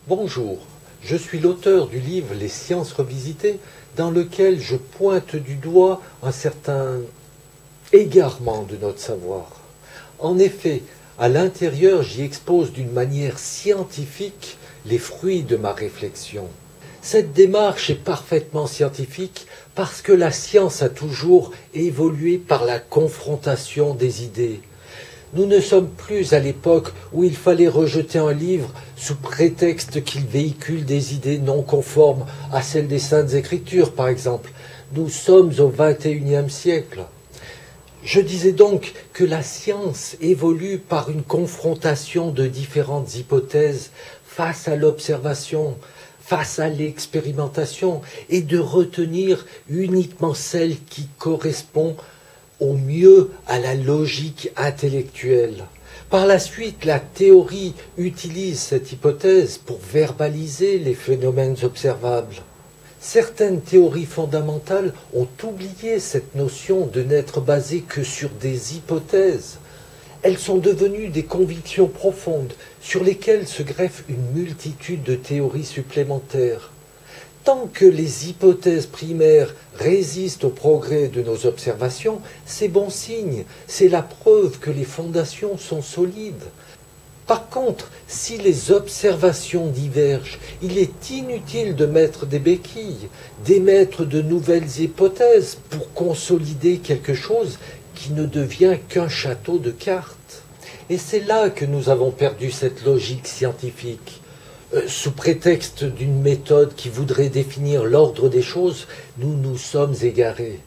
Bonjour, je suis l'auteur du livre Les sciences revisitées, dans lequel je pointe du doigt un certain égarement de notre savoir. En effet, à l'intérieur, j'y expose d'une manière scientifique les fruits de ma réflexion. Cette démarche est parfaitement scientifique parce que la science a toujours évolué par la confrontation des idées. Nous ne sommes plus à l'époque où il fallait rejeter un livre sous prétexte qu'il véhicule des idées non conformes à celles des Saintes Écritures, par exemple. Nous sommes au XXIe siècle. Je disais donc que la science évolue par une confrontation de différentes hypothèses face à l'observation, face à l'expérimentation, et de retenir uniquement celle qui correspond au mieux à la logique intellectuelle. Par la suite, la théorie utilise cette hypothèse pour verbaliser les phénomènes observables. Certaines théories fondamentales ont oublié cette notion de n'être basées que sur des hypothèses. Elles sont devenues des convictions profondes sur lesquelles se greffe une multitude de théories supplémentaires. Tant que les hypothèses primaires résistent au progrès de nos observations, c'est bon signe, c'est la preuve que les fondations sont solides. Par contre, si les observations divergent, il est inutile de mettre des béquilles, d'émettre de nouvelles hypothèses pour consolider quelque chose qui ne devient qu'un château de cartes. Et c'est là que nous avons perdu cette logique scientifique. Sous prétexte d'une méthode qui voudrait définir l'ordre des choses, nous nous sommes égarés.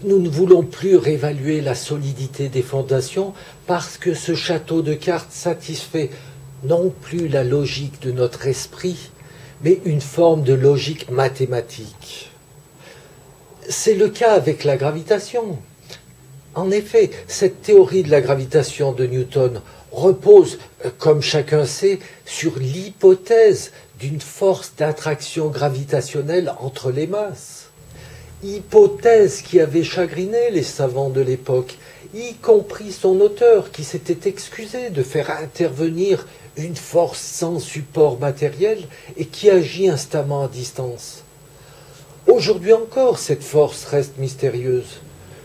Nous ne voulons plus réévaluer la solidité des fondations parce que ce château de cartes satisfait non plus la logique de notre esprit, mais une forme de logique mathématique. C'est le cas avec la gravitation. En effet, cette théorie de la gravitation de Newton repose, comme chacun sait, sur l'hypothèse d'une force d'attraction gravitationnelle entre les masses. Hypothèse qui avait chagriné les savants de l'époque, y compris son auteur qui s'était excusé de faire intervenir une force sans support matériel et qui agit instamment à distance. Aujourd'hui encore, cette force reste mystérieuse.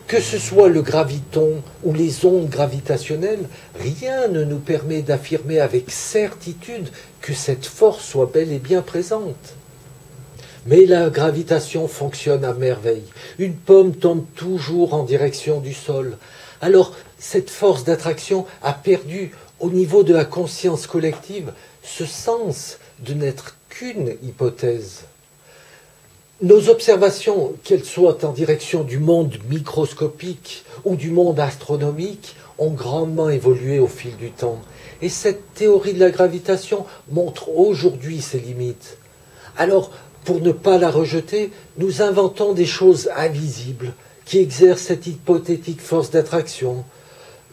Que ce soit le graviton ou les ondes gravitationnelles, rien ne nous permet d'affirmer avec certitude que cette force soit bel et bien présente. Mais la gravitation fonctionne à merveille. Une pomme tombe toujours en direction du sol. Alors, cette force d'attraction a perdu, au niveau de la conscience collective, ce sens de n'être qu'une hypothèse. Nos observations, qu'elles soient en direction du monde microscopique ou du monde astronomique, ont grandement évolué au fil du temps. Et cette théorie de la gravitation montre aujourd'hui ses limites. Alors, pour ne pas la rejeter, nous inventons des choses invisibles qui exercent cette hypothétique force d'attraction.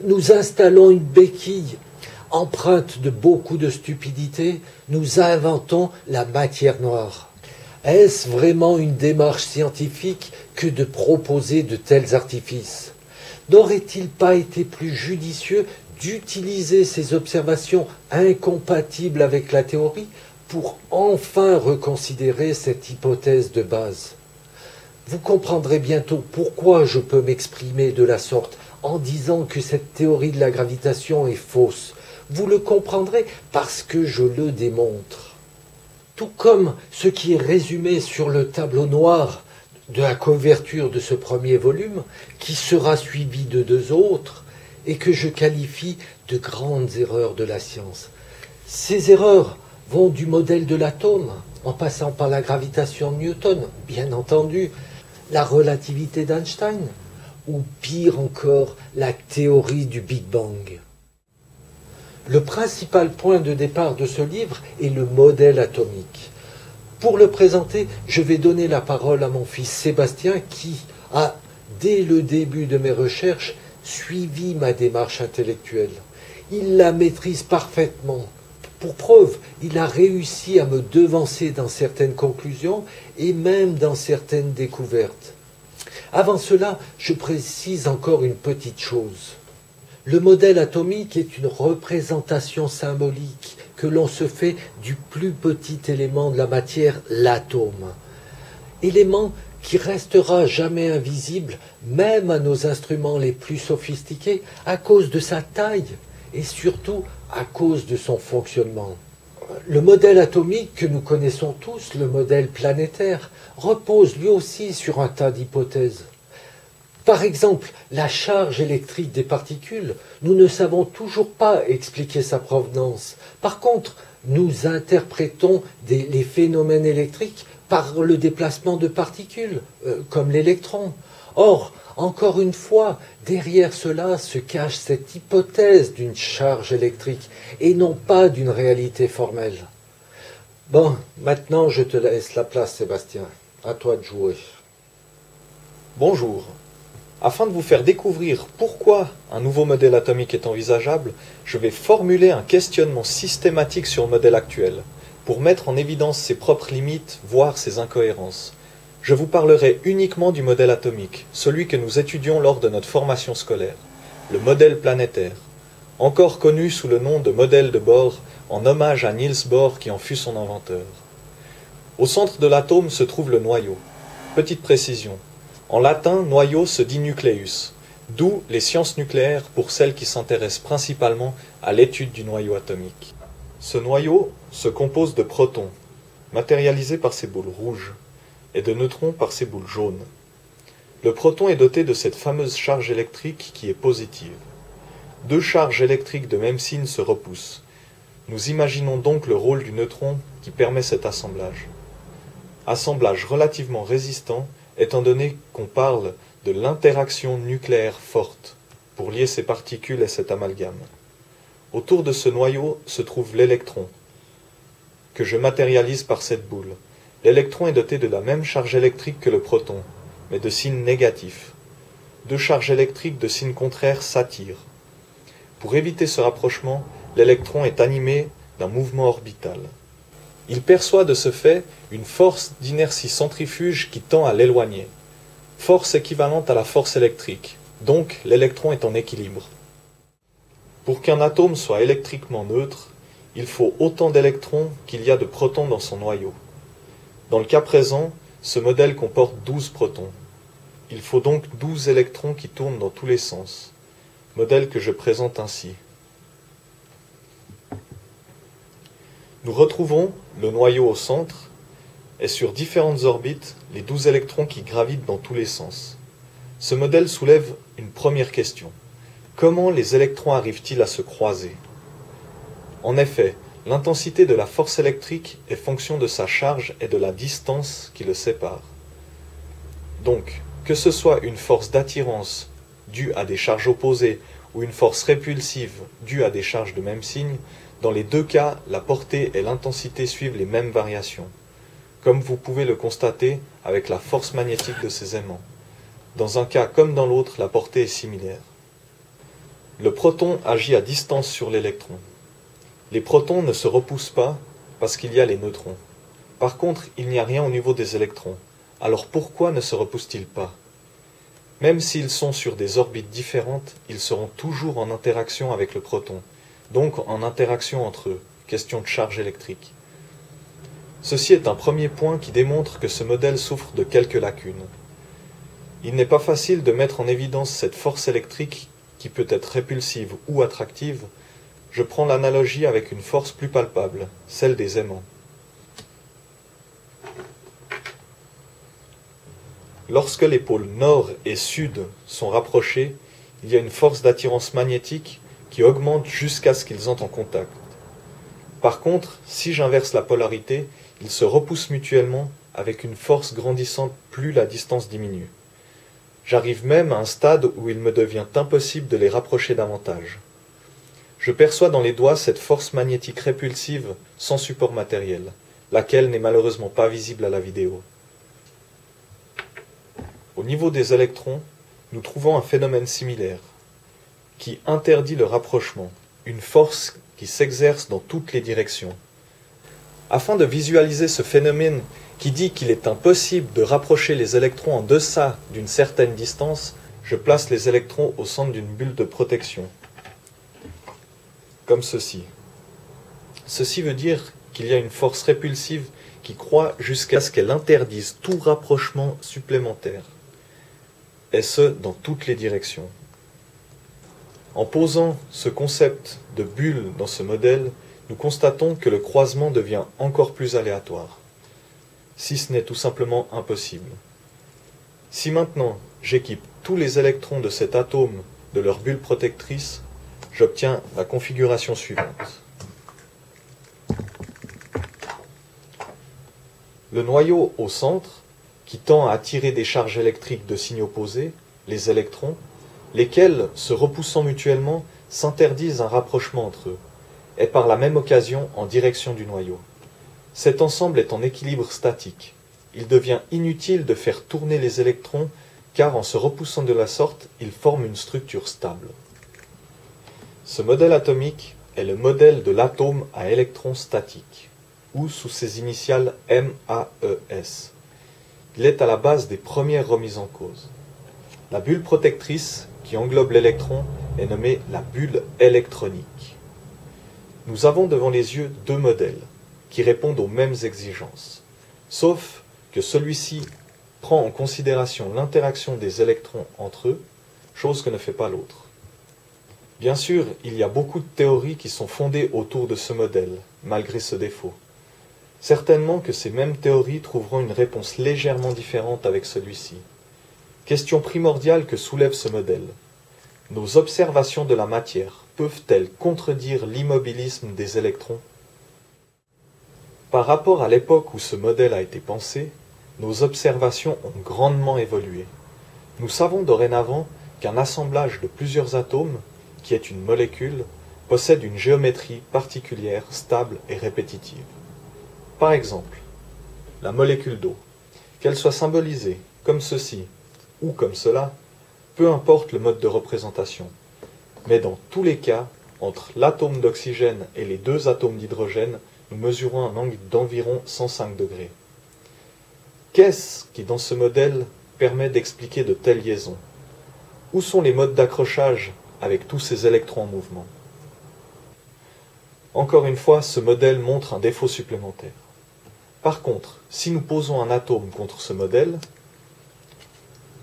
Nous installons une béquille empreinte de beaucoup de stupidité, nous inventons la matière noire. Est-ce vraiment une démarche scientifique que de proposer de tels artifices? N'aurait-il pas été plus judicieux d'utiliser ces observations incompatibles avec la théorie pour enfin reconsidérer cette hypothèse de base? Vous comprendrez bientôt pourquoi je peux m'exprimer de la sorte en disant que cette théorie de la gravitation est fausse. Vous le comprendrez parce que je le démontre. Tout comme ce qui est résumé sur le tableau noir de la couverture de ce premier volume, qui sera suivi de 2 autres, et que je qualifie de grandes erreurs de la science. Ces erreurs vont du modèle de l'atome, en passant par la gravitation de Newton, bien entendu, la relativité d'Einstein, ou pire encore, la théorie du Big Bang. Le principal point de départ de ce livre est le modèle atomique. Pour le présenter, je vais donner la parole à mon fils Sébastien qui a, dès le début de mes recherches, suivi ma démarche intellectuelle. Il la maîtrise parfaitement. Pour preuve, il a réussi à me devancer dans certaines conclusions et même dans certaines découvertes. Avant cela, je précise encore une petite chose. Le modèle atomique est une représentation symbolique que l'on se fait du plus petit élément de la matière, l'atome. Élément qui restera jamais invisible, même à nos instruments les plus sophistiqués, à cause de sa taille et surtout à cause de son fonctionnement. Le modèle atomique que nous connaissons tous, le modèle planétaire, repose lui aussi sur un tas d'hypothèses. Par exemple, la charge électrique des particules, nous ne savons toujours pas expliquer sa provenance. Par contre, nous interprétons les phénomènes électriques par le déplacement de particules, comme l'électron. Or, encore une fois, derrière cela se cache cette hypothèse d'une charge électrique et non pas d'une réalité formelle. Bon, maintenant je te laisse la place, Sébastien. À toi de jouer. Bonjour. Afin de vous faire découvrir pourquoi un nouveau modèle atomique est envisageable, je vais formuler un questionnement systématique sur le modèle actuel, pour mettre en évidence ses propres limites, voire ses incohérences. Je vous parlerai uniquement du modèle atomique, celui que nous étudions lors de notre formation scolaire, le modèle planétaire, encore connu sous le nom de modèle de Bohr, en hommage à Niels Bohr qui en fut son inventeur. Au centre de l'atome se trouve le noyau. Petite précision, en latin, noyau se dit nucleus, d'où les sciences nucléaires pour celles qui s'intéressent principalement à l'étude du noyau atomique. Ce noyau se compose de protons, matérialisés par ces boules rouges, et de neutrons par ces boules jaunes. Le proton est doté de cette fameuse charge électrique qui est positive. Deux charges électriques de même signe se repoussent. Nous imaginons donc le rôle du neutron qui permet cet assemblage. Assemblage relativement résistant, étant donné qu'on parle de l'interaction nucléaire forte, pour lier ces particules et cet amalgame. Autour de ce noyau se trouve l'électron, que je matérialise par cette boule. L'électron est doté de la même charge électrique que le proton, mais de signe négatif. Deux charges électriques de signe contraire s'attirent. Pour éviter ce rapprochement, l'électron est animé d'un mouvement orbital. Il perçoit de ce fait une force d'inertie centrifuge qui tend à l'éloigner. Force équivalente à la force électrique, donc l'électron est en équilibre. Pour qu'un atome soit électriquement neutre, il faut autant d'électrons qu'il y a de protons dans son noyau. Dans le cas présent, ce modèle comporte 12 protons. Il faut donc 12 électrons qui tournent dans tous les sens. Modèle que je présente ainsi. Nous retrouvons le noyau au centre et sur différentes orbites les 12 électrons qui gravitent dans tous les sens. Ce modèle soulève une première question. Comment les électrons arrivent-ils à se croiser? En effet, l'intensité de la force électrique est fonction de sa charge et de la distance qui le sépare. Donc, que ce soit une force d'attirance due à des charges opposées ou une force répulsive due à des charges de même signe, dans les deux cas, la portée et l'intensité suivent les mêmes variations, comme vous pouvez le constater avec la force magnétique de ces aimants. Dans un cas comme dans l'autre, la portée est similaire. Le proton agit à distance sur l'électron. Les protons ne se repoussent pas parce qu'il y a les neutrons. Par contre, il n'y a rien au niveau des électrons. Alors pourquoi ne se repoussent-ils pas? Même s'ils sont sur des orbites différentes, ils seront toujours en interaction avec le proton, donc en interaction entre eux, question de charge électrique. Ceci est un premier point qui démontre que ce modèle souffre de quelques lacunes. Il n'est pas facile de mettre en évidence cette force électrique qui peut être répulsive ou attractive. Je prends l'analogie avec une force plus palpable, celle des aimants. Lorsque les pôles nord et sud sont rapprochés, il y a une force d'attirance magnétique qui augmente jusqu'à ce qu'ils entrent en contact. Par contre, si j'inverse la polarité, ils se repoussent mutuellement avec une force grandissante plus la distance diminue. J'arrive même à un stade où il me devient impossible de les rapprocher davantage. Je perçois dans les doigts cette force magnétique répulsive sans support matériel, laquelle n'est malheureusement pas visible à la vidéo. Au niveau des électrons, nous trouvons un phénomène similaire, qui interdit le rapprochement, une force qui s'exerce dans toutes les directions. Afin de visualiser ce phénomène qui dit qu'il est impossible de rapprocher les électrons en deçà d'une certaine distance, je place les électrons au centre d'une bulle de protection, comme ceci. Ceci veut dire qu'il y a une force répulsive qui croît jusqu'à ce qu'elle interdise tout rapprochement supplémentaire, et ce, dans toutes les directions. En posant ce concept de bulle dans ce modèle, nous constatons que le croisement devient encore plus aléatoire, si ce n'est tout simplement impossible. Si maintenant j'équipe tous les électrons de cet atome de leur bulle protectrice, j'obtiens la configuration suivante. Le noyau au centre, qui tend à attirer des charges électriques de signes opposés, les électrons, lesquels, se repoussant mutuellement, s'interdisent un rapprochement entre eux, et par la même occasion en direction du noyau. Cet ensemble est en équilibre statique. Il devient inutile de faire tourner les électrons, car en se repoussant de la sorte, ils forment une structure stable. Ce modèle atomique est le modèle de l'atome à électrons statiques, ou sous ses initiales MAES. Il est à la base des premières remises en cause. La bulle protectrice, qui englobe l'électron, est nommée la bulle électronique. Nous avons devant les yeux deux modèles, qui répondent aux mêmes exigences, sauf que celui-ci prend en considération l'interaction des électrons entre eux, chose que ne fait pas l'autre. Bien sûr, il y a beaucoup de théories qui sont fondées autour de ce modèle, malgré ce défaut. Certainement que ces mêmes théories trouveront une réponse légèrement différente avec celui-ci. Question primordiale que soulève ce modèle. Nos observations de la matière peuvent-elles contredire l'immobilisme des électrons? Par rapport à l'époque où ce modèle a été pensé, nos observations ont grandement évolué. Nous savons dorénavant qu'un assemblage de plusieurs atomes, qui est une molécule, possède une géométrie particulière, stable et répétitive. Par exemple, la molécule d'eau, qu'elle soit symbolisée comme ceci ou comme cela, peu importe le mode de représentation. Mais dans tous les cas, entre l'atome d'oxygène et les deux atomes d'hydrogène, nous mesurons un angle d'environ 105 degrés. Qu'est-ce qui, dans ce modèle, permet d'expliquer de telles liaisons? Où sont les modes d'accrochage avec tous ces électrons en mouvement? Encore une fois, ce modèle montre un défaut supplémentaire. Par contre, si nous posons un atome contre ce modèle,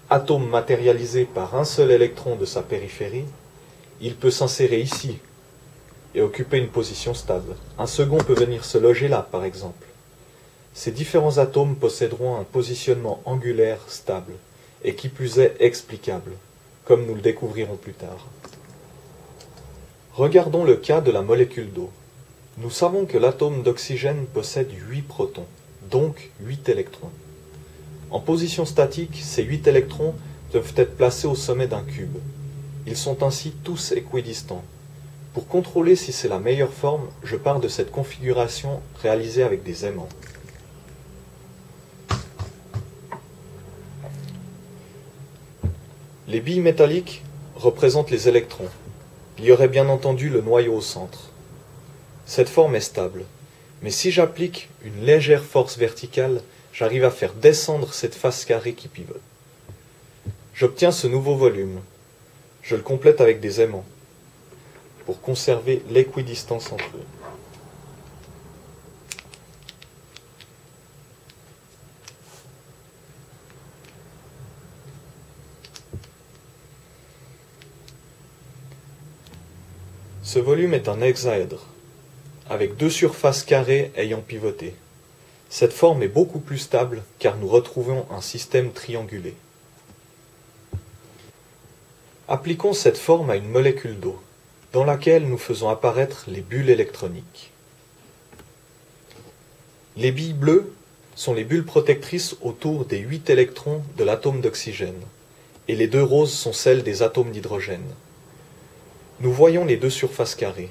atome matérialisé par un seul électron de sa périphérie, il peut s'insérer ici et occuper une position stable. Un second peut venir se loger là, par exemple. Ces différents atomes posséderont un positionnement angulaire stable, et qui plus est explicable, comme nous le découvrirons plus tard. Regardons le cas de la molécule d'eau. Nous savons que l'atome d'oxygène possède 8 protons, donc 8 électrons. En position statique, ces 8 électrons peuvent être placés au sommet d'un cube. Ils sont ainsi tous équidistants. Pour contrôler si c'est la meilleure forme, je pars de cette configuration réalisée avec des aimants. Les billes métalliques représentent les électrons. Il y aurait bien entendu le noyau au centre. Cette forme est stable, mais si j'applique une légère force verticale, j'arrive à faire descendre cette face carrée qui pivote. J'obtiens ce nouveau volume. Je le complète avec des aimants, pour conserver l'équidistance entre eux. Ce volume est un hexaèdre, avec deux surfaces carrées ayant pivoté. Cette forme est beaucoup plus stable car nous retrouvons un système triangulé. Appliquons cette forme à une molécule d'eau, dans laquelle nous faisons apparaître les bulles électroniques. Les billes bleues sont les bulles protectrices autour des 8 électrons de l'atome d'oxygène, et les deux roses sont celles des atomes d'hydrogène. Nous voyons les deux surfaces carrées.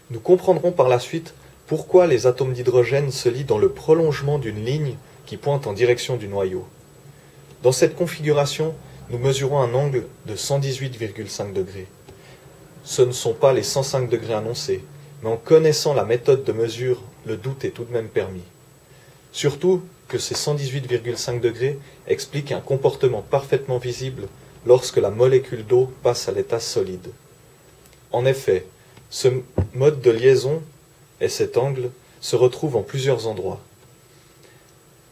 Nous comprendrons par la suite pourquoi les atomes d'hydrogène se lient dans le prolongement d'une ligne qui pointe en direction du noyau. Dans cette configuration, nous mesurons un angle de 118,5 degrés. Ce ne sont pas les 105 degrés annoncés, mais en connaissant la méthode de mesure, le doute est tout de même permis. Surtout que ces 118,5 degrés expliquent un comportement parfaitement visible lorsque la molécule d'eau passe à l'état solide. En effet, ce mode de liaison et cet angle se retrouvent en plusieurs endroits.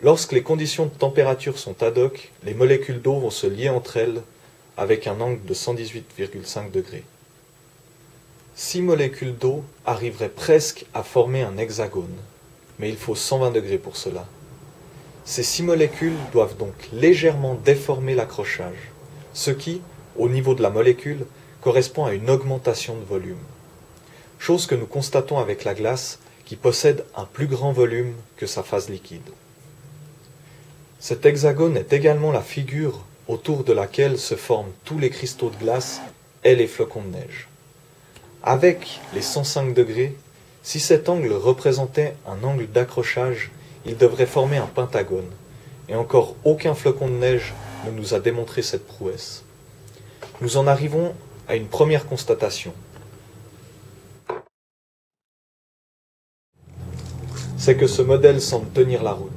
Lorsque les conditions de température sont ad hoc, les molécules d'eau vont se lier entre elles avec un angle de 118,5 degrés. 6 molécules d'eau arriveraient presque à former un hexagone, mais il faut 120 degrés pour cela. Ces 6 molécules doivent donc légèrement déformer l'accrochage, ce qui, au niveau de la molécule, correspond à une augmentation de volume. Chose que nous constatons avec la glace, qui possède un plus grand volume que sa phase liquide. Cet hexagone est également la figure autour de laquelle se forment tous les cristaux de glace et les flocons de neige. Avec les 105 degrés, si cet angle représentait un angle d'accrochage, il devrait former un pentagone, et encore aucun flocon de neige ne nous a démontré cette prouesse. Nous en arrivons à une première constatation. C'est que ce modèle semble tenir la route.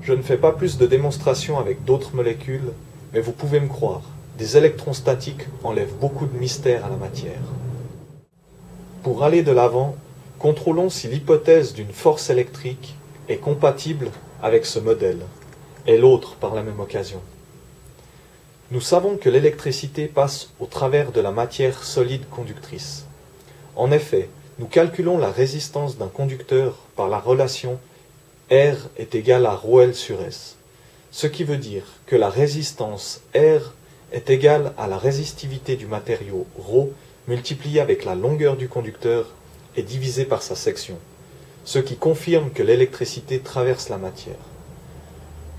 Je ne fais pas plus de démonstrations avec d'autres molécules, mais vous pouvez me croire, des électrons statiques enlèvent beaucoup de mystère à la matière. Pour aller de l'avant, contrôlons si l'hypothèse d'une force électrique est compatible avec ce modèle, et l'autre par la même occasion. Nous savons que l'électricité passe au travers de la matière solide conductrice. En effet, nous calculons la résistance d'un conducteur par la relation R est égal à ρL sur S, ce qui veut dire que la résistance R est égale à la résistivité du matériau ρ multiplié avec la longueur du conducteur et divisé par sa section, ce qui confirme que l'électricité traverse la matière.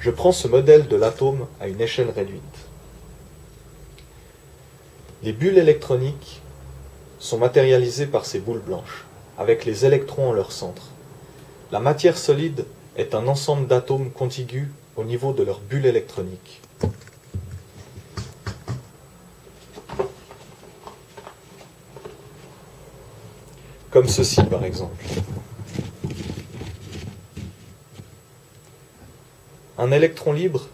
Je prends ce modèle de l'atome à une échelle réduite. Les bulles électroniques sont matérialisées par ces boules blanches, avec les électrons en leur centre. La matière solide est un ensemble d'atomes contigus au niveau de leur bulle électronique. Comme ceci par exemple. Un électron libre,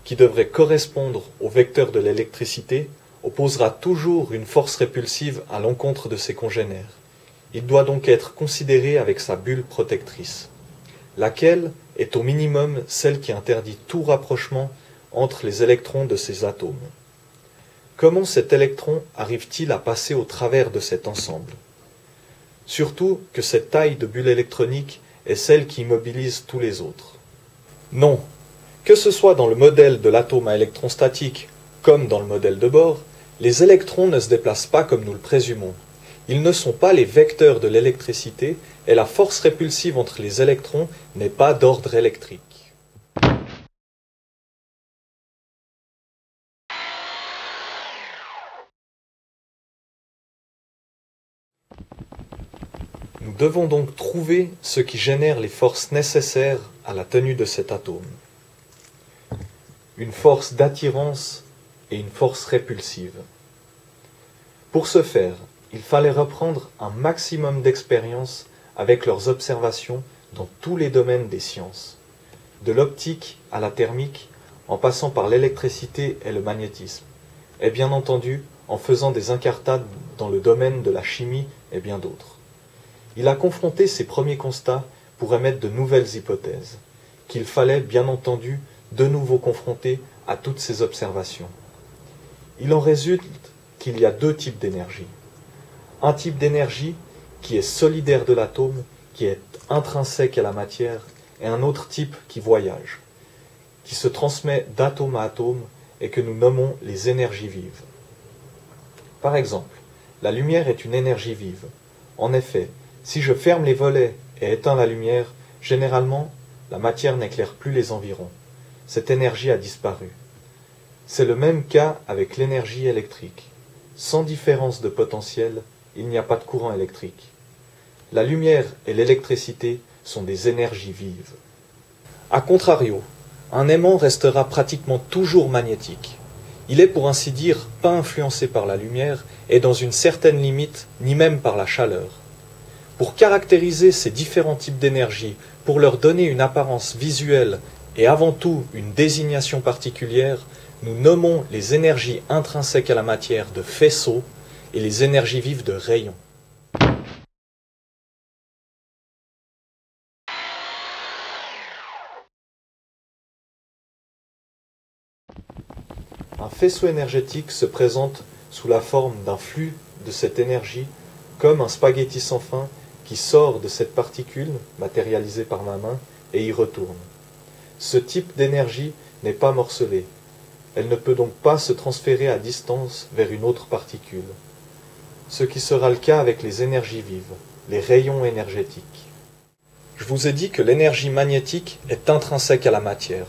qui devrait correspondre au vecteur de l'électricité, opposera toujours une force répulsive à l'encontre de ses congénères. Il doit donc être considéré avec sa bulle protectrice, laquelle est au minimum celle qui interdit tout rapprochement entre les électrons de ces atomes. Comment cet électron arrive-t-il à passer au travers de cet ensemble? Surtout que cette taille de bulle électronique est celle qui immobilise tous les autres. Non, que ce soit dans le modèle de l'atome à électrons statiques comme dans le modèle de Bohr, les électrons ne se déplacent pas comme nous le présumons. Ils ne sont pas les vecteurs de l'électricité et la force répulsive entre les électrons n'est pas d'ordre électrique. Nous devons donc trouver ce qui génère les forces nécessaires à la tenue de cet atome. Une force d'attirance et une force répulsive. Pour ce faire, il fallait reprendre un maximum d'expérience avec leurs observations dans tous les domaines des sciences, de l'optique à la thermique, en passant par l'électricité et le magnétisme, et bien entendu en faisant des incartades dans le domaine de la chimie et bien d'autres. Il a confronté ses premiers constats pour émettre de nouvelles hypothèses, qu'il fallait bien entendu de nouveau confronter à toutes ces observations. Il en résulte qu'il y a deux types d'énergie. Un type d'énergie qui est solidaire de l'atome, qui est intrinsèque à la matière, et un autre type qui voyage, qui se transmet d'atome à atome et que nous nommons les énergies vives. Par exemple, la lumière est une énergie vive. En effet, si je ferme les volets et éteins la lumière, généralement, la matière n'éclaire plus les environs. Cette énergie a disparu. C'est le même cas avec l'énergie électrique. Sans différence de potentiel, il n'y a pas de courant électrique. La lumière et l'électricité sont des énergies vives. A contrario, un aimant restera pratiquement toujours magnétique. Il est pour ainsi dire pas influencé par la lumière et dans une certaine limite, ni même par la chaleur. Pour caractériser ces différents types d'énergie, pour leur donner une apparence visuelle et avant tout une désignation particulière, nous nommons les énergies intrinsèques à la matière de faisceaux et les énergies vives de rayons. Un faisceau énergétique se présente sous la forme d'un flux de cette énergie, comme un spaghetti sans fin qui sort de cette particule, matérialisée par ma main, et y retourne. Ce type d'énergie n'est pas morcelée. Elle ne peut donc pas se transférer à distance vers une autre particule. Ce qui sera le cas avec les énergies vives, les rayons énergétiques. Je vous ai dit que l'énergie magnétique est intrinsèque à la matière.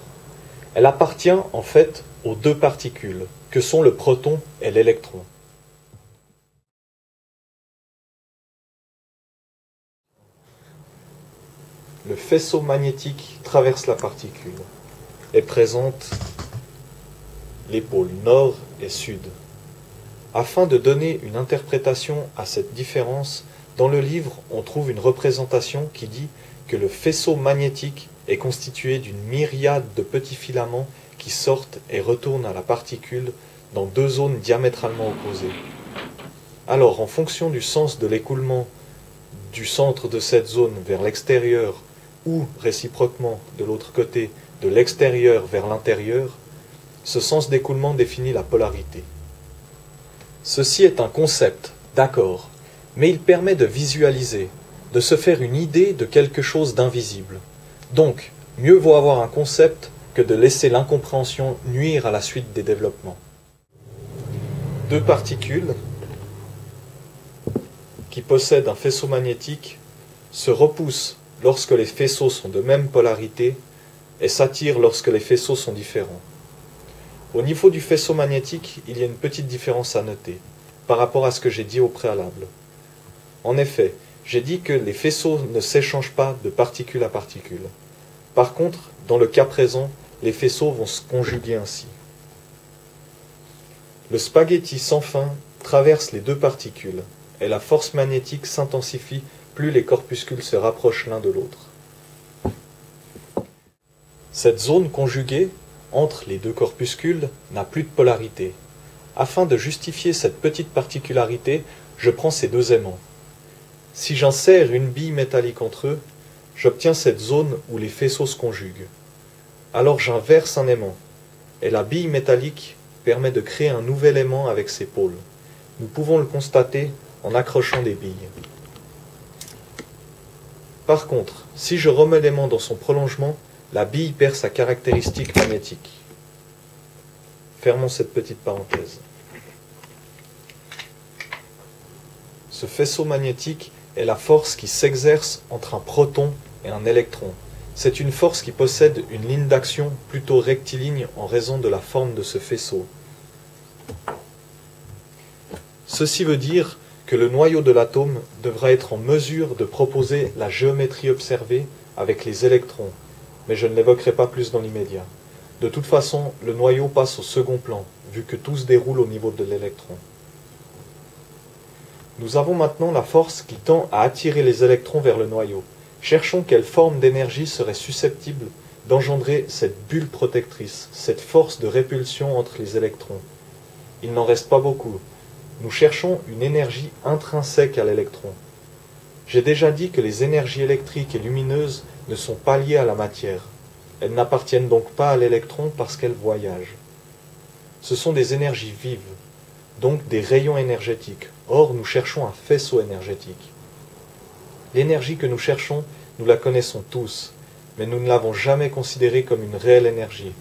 Elle appartient en fait aux deux particules, que sont le proton et l'électron. Le faisceau magnétique traverse la particule et présente les pôles nord et sud. Afin de donner une interprétation à cette différence, dans le livre, on trouve une représentation qui dit que le faisceau magnétique est constitué d'une myriade de petits filaments qui sortent et retournent à la particule dans deux zones diamétralement opposées. Alors, en fonction du sens de l'écoulement du centre de cette zone vers l'extérieur ou, réciproquement, de l'autre côté, de l'extérieur vers l'intérieur, ce sens d'écoulement définit la polarité. Ceci est un concept, d'accord, mais il permet de visualiser, de se faire une idée de quelque chose d'invisible. Donc, mieux vaut avoir un concept que de laisser l'incompréhension nuire à la suite des développements. Deux particules qui possèdent un faisceau magnétique se repoussent lorsque les faisceaux sont de même polarité et s'attirent lorsque les faisceaux sont différents. Au niveau du faisceau magnétique, il y a une petite différence à noter par rapport à ce que j'ai dit au préalable. En effet, j'ai dit que les faisceaux ne s'échangent pas de particule à particule. Par contre, dans le cas présent, les faisceaux vont se conjuguer ainsi. Le spaghetti sans fin traverse les deux particules et la force magnétique s'intensifie plus les corpuscules se rapprochent l'un de l'autre. Cette zone conjuguée entre les deux corpuscules n'a plus de polarité. Afin de justifier cette petite particularité, je prends ces deux aimants. Si j'insère une bille métallique entre eux, j'obtiens cette zone où les faisceaux se conjuguent. Alors j'inverse un aimant, et la bille métallique permet de créer un nouvel aimant avec ses pôles. Nous pouvons le constater en accrochant des billes. Par contre, si je remets l'aimant dans son prolongement, la bille perd sa caractéristique magnétique. Fermons cette petite parenthèse. Ce faisceau magnétique est la force qui s'exerce entre un proton et un électron. C'est une force qui possède une ligne d'action plutôt rectiligne en raison de la forme de ce faisceau. Ceci veut dire que le noyau de l'atome devra être en mesure de proposer la géométrie observée avec les électrons, mais je ne l'évoquerai pas plus dans l'immédiat. De toute façon, le noyau passe au second plan, vu que tout se déroule au niveau de l'électron. Nous avons maintenant la force qui tend à attirer les électrons vers le noyau. Cherchons quelle forme d'énergie serait susceptible d'engendrer cette bulle protectrice, cette force de répulsion entre les électrons. Il n'en reste pas beaucoup. Nous cherchons une énergie intrinsèque à l'électron. J'ai déjà dit que les énergies électriques et lumineuses ne sont pas liées à la matière. Elles n'appartiennent donc pas à l'électron parce qu'elles voyagent. Ce sont des énergies vives, donc des rayons énergétiques. Or, nous cherchons un faisceau énergétique. L'énergie que nous cherchons, nous la connaissons tous, mais nous ne l'avons jamais considérée comme une réelle énergie.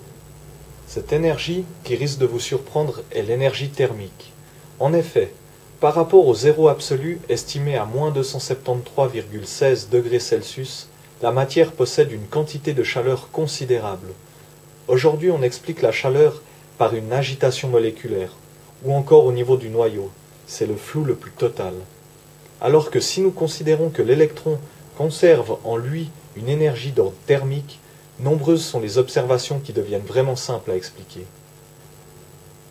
Cette énergie, qui risque de vous surprendre, est l'énergie thermique. En effet, par rapport au zéro absolu, estimé à moins 273,16 degrés Celsius, la matière possède une quantité de chaleur considérable. Aujourd'hui, on explique la chaleur par une agitation moléculaire, ou encore au niveau du noyau. C'est le flou le plus total. Alors que si nous considérons que l'électron conserve en lui une énergie d'ordre thermique, nombreuses sont les observations qui deviennent vraiment simples à expliquer.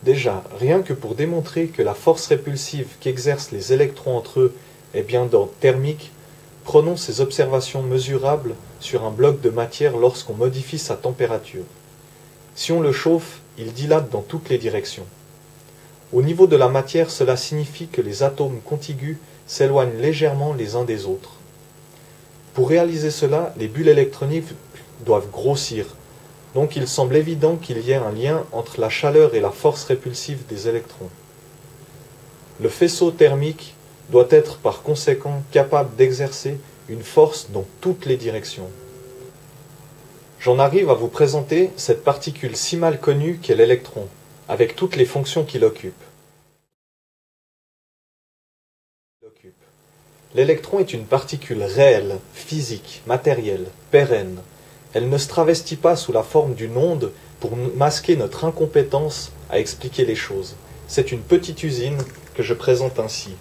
Déjà, rien que pour démontrer que la force répulsive qu'exercent les électrons entre eux est bien d'ordre thermique, Prenons ces observations mesurables sur un bloc de matière lorsqu'on modifie sa température. Si on le chauffe, il dilate dans toutes les directions. Au niveau de la matière, cela signifie que les atomes contigus s'éloignent légèrement les uns des autres. Pour réaliser cela, les bulles électroniques doivent grossir. Donc il semble évident qu'il y ait un lien entre la chaleur et la force répulsive des électrons. Le faisceau thermique doit être par conséquent capable d'exercer une force dans toutes les directions. J'en arrive à vous présenter cette particule si mal connue qu'est l'électron, avec toutes les fonctions qu'il occupe. L'électron est une particule réelle, physique, matérielle, pérenne. Elle ne se travestit pas sous la forme d'une onde pour masquer notre incompétence à expliquer les choses. C'est une petite usine que je présente ainsi.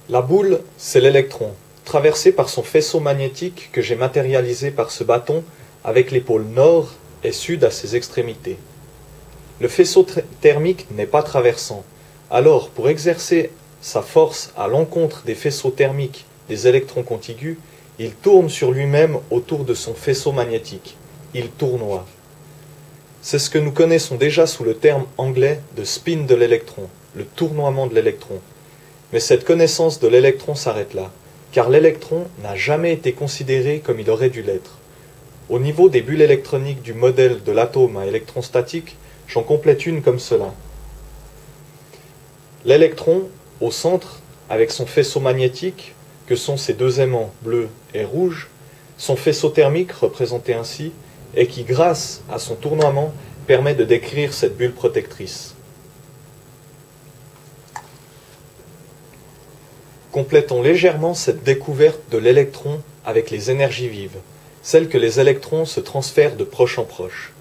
La boule, c'est l'électron, traversé par son faisceau magnétique que j'ai matérialisé par ce bâton avec les pôles nord et sud à ses extrémités. Le faisceau thermique n'est pas traversant. Alors, pour exercer sa force à l'encontre des faisceaux thermiques des électrons contigus, il tourne sur lui-même autour de son faisceau magnétique. Il tournoie. C'est ce que nous connaissons déjà sous le terme anglais de spin de l'électron, le tournoiement de l'électron. Mais cette connaissance de l'électron s'arrête là, car l'électron n'a jamais été considéré comme il aurait dû l'être. Au niveau des bulles électroniques du modèle de l'atome à électron statique, j'en complète une comme cela. L'électron, au centre, avec son faisceau magnétique, que sont ses deux aimants bleus et rouges, son faisceau thermique, représenté ainsi, et qui, grâce à son tournoiement, permet de décrire cette bulle protectrice. Complétons légèrement cette découverte de l'électron avec les énergies vives, celles que les électrons se transfèrent de proche en proche.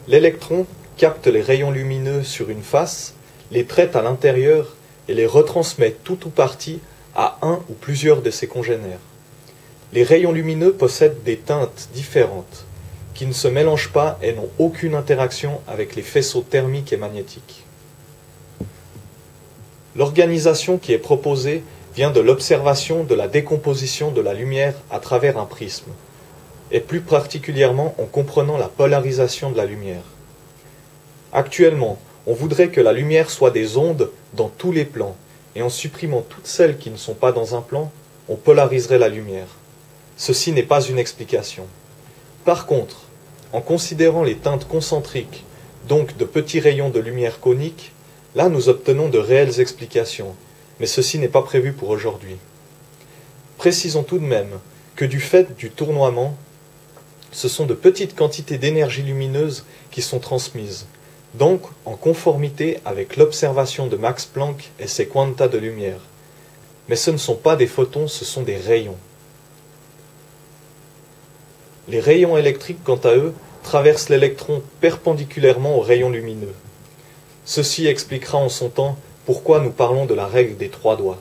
L'électron capte les rayons lumineux sur une face, les traite à l'intérieur et les retransmet tout ou partie à un ou plusieurs de ses congénères. Les rayons lumineux possèdent des teintes différentes, qui ne se mélangent pas et n'ont aucune interaction avec les faisceaux thermiques et magnétiques. L'organisation qui est proposée vient de l'observation de la décomposition de la lumière à travers un prisme, et plus particulièrement en comprenant la polarisation de la lumière. Actuellement, on voudrait que la lumière soit des ondes dans tous les plans, et en supprimant toutes celles qui ne sont pas dans un plan, on polariserait la lumière. Ceci n'est pas une explication. Par contre, en considérant les teintes concentriques, donc de petits rayons de lumière coniques, là nous obtenons de réelles explications, mais ceci n'est pas prévu pour aujourd'hui. Précisons tout de même que du fait du tournoiement, ce sont de petites quantités d'énergie lumineuse qui sont transmises, donc en conformité avec l'observation de Max Planck et ses quanta de lumière. Mais ce ne sont pas des photons, ce sont des rayons. Les rayons électriques, quant à eux, traversent l'électron perpendiculairement aux rayons lumineux. Ceci expliquera en son temps pourquoi nous parlons de la règle des 3 doigts.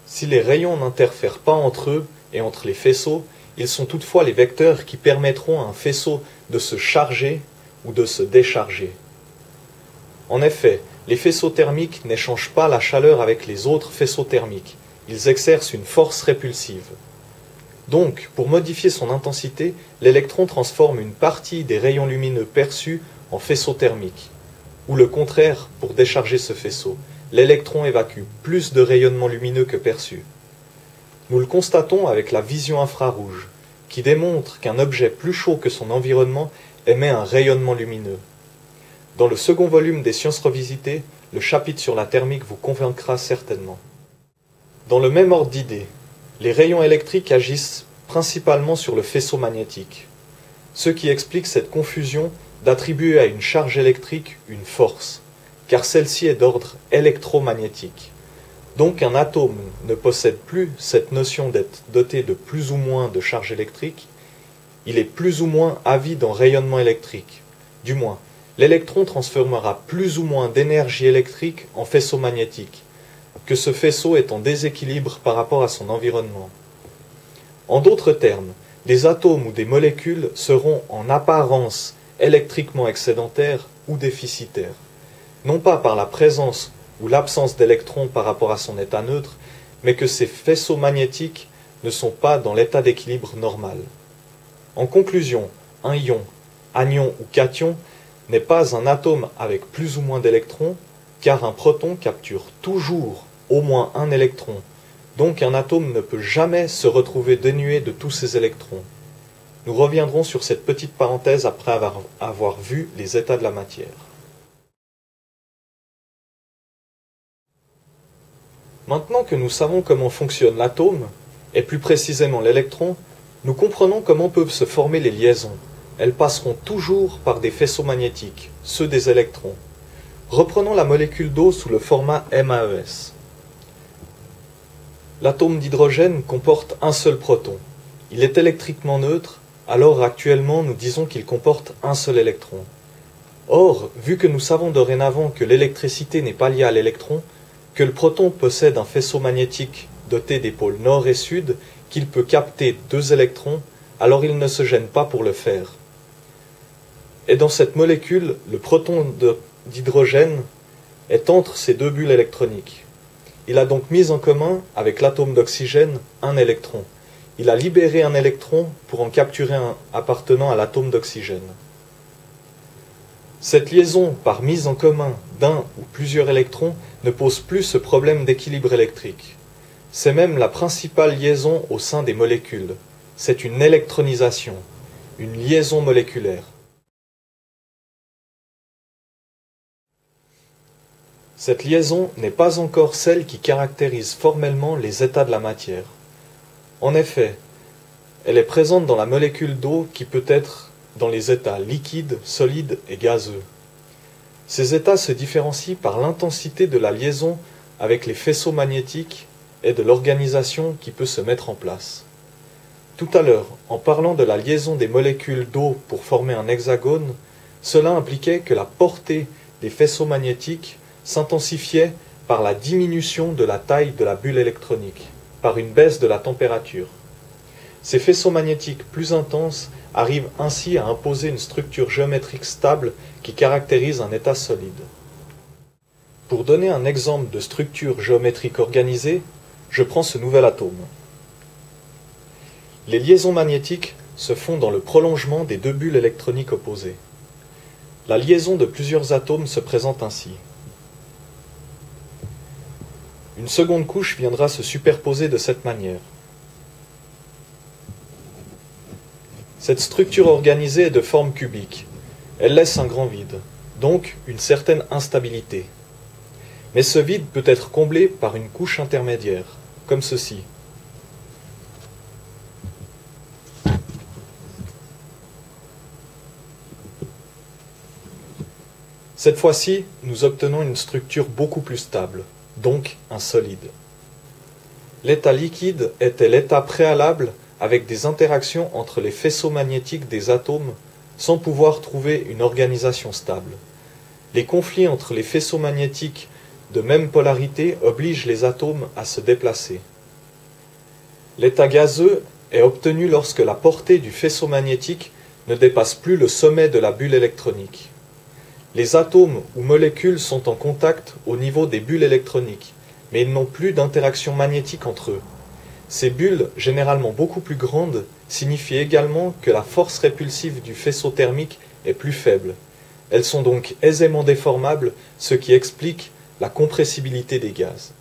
Si les rayons n'interfèrent pas entre eux et entre les faisceaux, ils sont toutefois les vecteurs qui permettront à un faisceau de se charger ou de se décharger. En effet, les faisceaux thermiques n'échangent pas la chaleur avec les autres faisceaux thermiques, ils exercent une force répulsive. Donc, pour modifier son intensité, l'électron transforme une partie des rayons lumineux perçus en faisceau thermique. Ou le contraire, pour décharger ce faisceau, l'électron évacue plus de rayonnement lumineux que perçu. Nous le constatons avec la vision infrarouge, qui démontre qu'un objet plus chaud que son environnement émet un rayonnement lumineux. Dans le second volume des Sciences revisitées, le chapitre sur la thermique vous convaincra certainement. Dans le même ordre d'idées, les rayons électriques agissent principalement sur le faisceau magnétique, ce qui explique cette confusion d'attribuer à une charge électrique une force, car celle-ci est d'ordre électromagnétique. Donc un atome ne possède plus cette notion d'être doté de plus ou moins de charge électrique, il est plus ou moins avide en rayonnement électrique. Du moins, l'électron transformera plus ou moins d'énergie électrique en faisceau magnétique, que ce faisceau est en déséquilibre par rapport à son environnement. En d'autres termes, des atomes ou des molécules seront en apparence électriquement excédentaires ou déficitaires, non pas par la présence ou l'absence d'électrons par rapport à son état neutre, mais que ces faisceaux magnétiques ne sont pas dans l'état d'équilibre normal. En conclusion, un ion, anion ou cation n'est pas un atome avec plus ou moins d'électrons, car un proton capture toujours au moins un électron, donc un atome ne peut jamais se retrouver dénué de tous ses électrons. Nous reviendrons sur cette petite parenthèse après avoir vu les états de la matière. Maintenant que nous savons comment fonctionne l'atome, et plus précisément l'électron, nous comprenons comment peuvent se former les liaisons. Elles passeront toujours par des faisceaux magnétiques, ceux des électrons. Reprenons la molécule d'eau sous le format MAES. L'atome d'hydrogène comporte un seul proton. Il est électriquement neutre, alors actuellement nous disons qu'il comporte un seul électron. Or, vu que nous savons dorénavant que l'électricité n'est pas liée à l'électron, que le proton possède un faisceau magnétique doté des pôles nord et sud, qu'il peut capter 2 électrons, alors il ne se gêne pas pour le faire. Et dans cette molécule, le proton d'hydrogène est entre ces 2 bulles électroniques. Il a donc mis en commun avec l'atome d'oxygène un électron. Il a libéré un électron pour en capturer un appartenant à l'atome d'oxygène. Cette liaison par mise en commun d'un ou plusieurs électrons ne pose plus ce problème d'équilibre électrique. C'est même la principale liaison au sein des molécules. C'est une électronisation, une liaison moléculaire. Cette liaison n'est pas encore celle qui caractérise formellement les états de la matière. En effet, elle est présente dans la molécule d'eau qui peut être dans les états liquide, solide et gazeux. Ces états se différencient par l'intensité de la liaison avec les faisceaux magnétiques et de l'organisation qui peut se mettre en place. Tout à l'heure, en parlant de la liaison des molécules d'eau pour former un hexagone, cela impliquait que la portée des faisceaux magnétiques s'intensifiait par la diminution de la taille de la bulle électronique, par une baisse de la température. Ces faisceaux magnétiques plus intenses arrivent ainsi à imposer une structure géométrique stable qui caractérise un état solide. Pour donner un exemple de structure géométrique organisée, je prends ce nouvel atome. Les liaisons magnétiques se font dans le prolongement des 2 bulles électroniques opposées. La liaison de plusieurs atomes se présente ainsi. Une seconde couche viendra se superposer de cette manière. Cette structure organisée est de forme cubique. Elle laisse un grand vide, donc une certaine instabilité. Mais ce vide peut être comblé par une couche intermédiaire, comme ceci. Cette fois-ci, nous obtenons une structure beaucoup plus stable, donc un solide. L'état liquide était l'état préalable avec des interactions entre les faisceaux magnétiques des atomes sans pouvoir trouver une organisation stable. Les conflits entre les faisceaux magnétiques de même polarité obligent les atomes à se déplacer. L'état gazeux est obtenu lorsque la portée du faisceau magnétique ne dépasse plus le sommet de la bulle électronique. Les atomes ou molécules sont en contact au niveau des bulles électroniques, mais ils n'ont plus d'interaction magnétique entre eux. Ces bulles, généralement beaucoup plus grandes, signifient également que la force répulsive du faisceau thermique est plus faible. Elles sont donc aisément déformables, ce qui explique la compressibilité des gaz.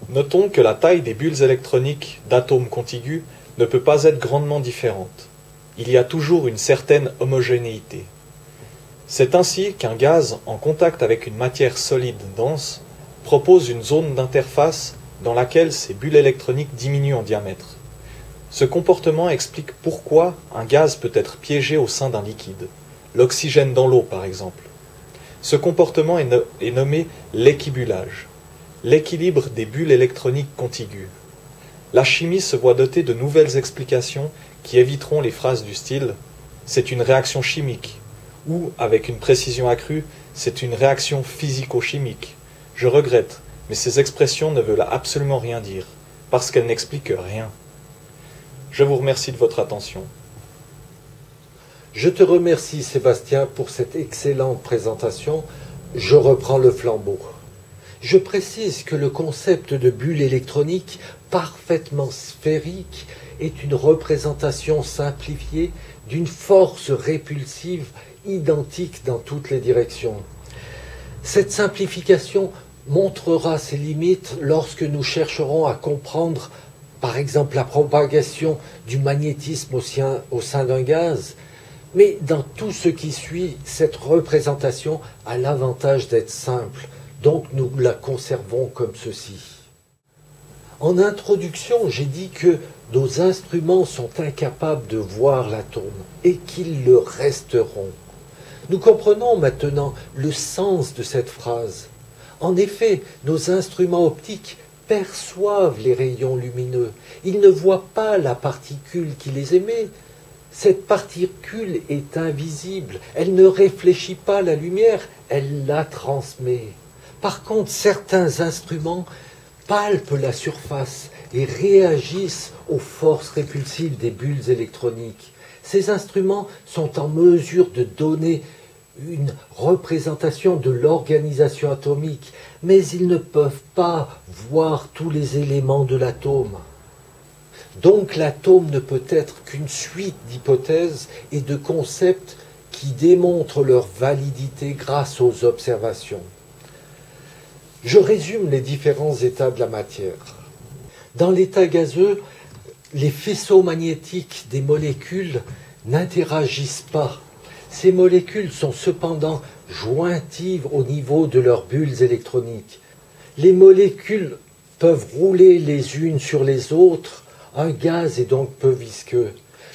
Notons que la taille des bulles électroniques d'atomes contigus ne peut pas être grandement différente. Il y a toujours une certaine homogénéité. C'est ainsi qu'un gaz en contact avec une matière solide dense propose une zone d'interface dans laquelle ces bulles électroniques diminuent en diamètre. Ce comportement explique pourquoi un gaz peut être piégé au sein d'un liquide, l'oxygène dans l'eau par exemple. Ce comportement est nommé l'équibulage, l'équilibre des bulles électroniques contiguës. La chimie se voit dotée de nouvelles explications qui éviteront les phrases du style « c'est une réaction chimique » ou, avec une précision accrue, « c'est une réaction physico-chimique ». Je regrette, mais ces expressions ne veulent absolument rien dire, parce qu'elles n'expliquent rien. Je vous remercie de votre attention. Je te remercie, Sébastien, pour cette excellente présentation. Je reprends le flambeau. Je précise que le concept de bulle électronique parfaitement sphérique est une représentation simplifiée d'une force répulsive identique dans toutes les directions. Cette simplification montrera ses limites lorsque nous chercherons à comprendre, par exemple, la propagation du magnétisme au sein d'un gaz, mais dans tout ce qui suit, cette représentation a l'avantage d'être simple, donc nous la conservons comme ceci. En introduction, j'ai dit que nos instruments sont incapables de voir l'atome et qu'ils le resteront. Nous comprenons maintenant le sens de cette phrase. En effet, nos instruments optiques perçoivent les rayons lumineux. Ils ne voient pas la particule qui les émet. Cette particule est invisible. Elle ne réfléchit pas la lumière, elle la transmet. Par contre, certains instruments palpent la surface et réagissent aux forces répulsives des bulles électroniques. Ces instruments sont en mesure de donner une représentation de l'organisation atomique, mais ils ne peuvent pas voir tous les éléments de l'atome. Donc l'atome ne peut être qu'une suite d'hypothèses et de concepts qui démontrent leur validité grâce aux observations. Je résume les différents états de la matière. Dans l'état gazeux, les faisceaux magnétiques des molécules n'interagissent pas. Ces molécules sont cependant jointives au niveau de leurs bulles électroniques. Les molécules peuvent rouler les unes sur les autres. Un gaz est donc peu visqueux.